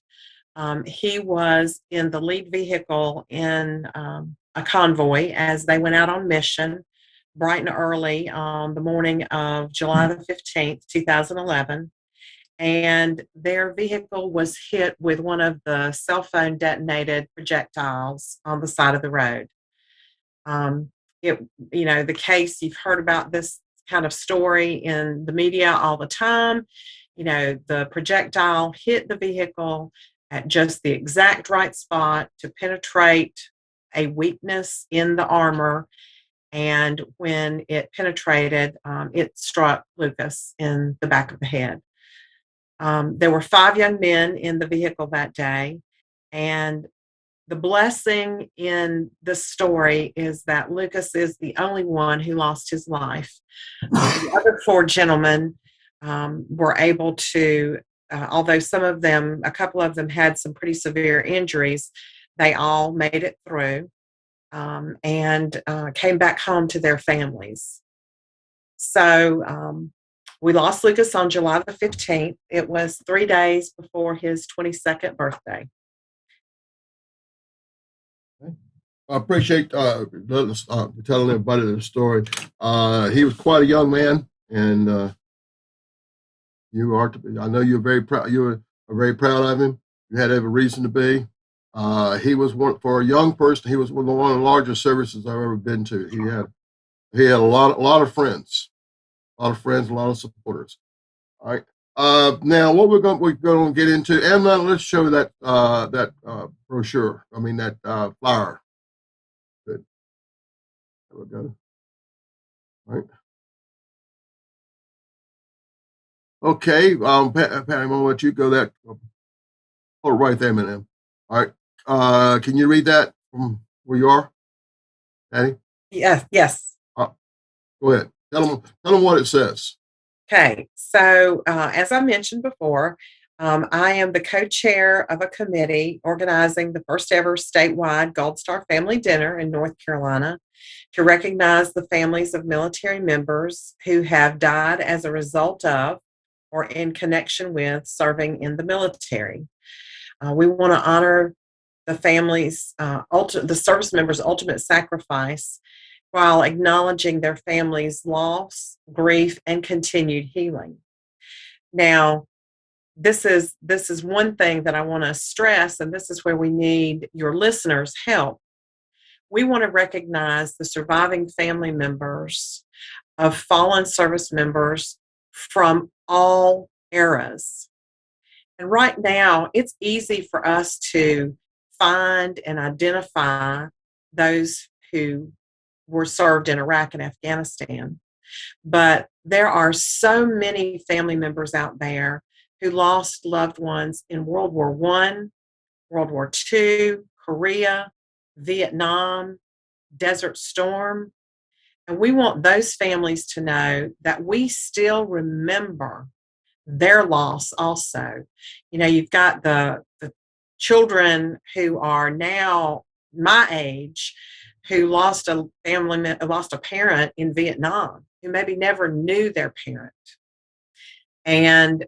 he was in the lead vehicle in a convoy as they went out on mission bright and early on the morning of July the 15th, 2011. And their vehicle was hit with one of the cell phone detonated projectiles on the side of the road. The case, you've heard about this kind of story in the media all the time. The projectile hit the vehicle at just the exact right spot to penetrate a weakness in the armor. And when it penetrated, it struck Lucas in the back of the head. There were 5 young men in the vehicle that day. And the blessing in this story is that Lucas is the only one who lost his life. The other 4 gentlemen were able to, although a couple of them had some pretty severe injuries, they all made it through and came back home to their families. So we lost Lucas on July the 15th. It was 3 days before his 22nd birthday. I appreciate telling everybody the story. He was quite a young man, and you are. I know you're very proud. You are very proud of him. You had every reason to be. He was for a young person. He was one of the largest services I've ever been to. He had a lot of friends, a lot of supporters. All right. Now, what we're going to get into, Emma, let's show that brochure. I mean that flyer. Good. There we go. All right. Okay, Pat, I'm going to let you go that. Oh, right there, ma'am. All right. Can you read that from where you are, Patty? Yes. Go ahead. Tell them what it says. Okay. So, as I mentioned before, I am the co-chair of a committee organizing the first ever statewide Gold Star Family Dinner in North Carolina to recognize the families of military members who have died as a result of or in connection with serving in the military. We want to honor the families, the service members' ultimate sacrifice while acknowledging their families' loss, grief, and continued healing. Now, this is one thing that I want to stress, and this is where we need your listeners' help. We want to recognize the surviving family members of fallen service members from all eras. And right now, it's easy for us to find and identify those who were served in Iraq and Afghanistan. But there are so many family members out there who lost loved ones in World War I, World War II, Korea, Vietnam, Desert Storm. And we want those families to know that we still remember their loss also. You've got the children who are now my age who lost a parent in Vietnam, who maybe never knew their parent. And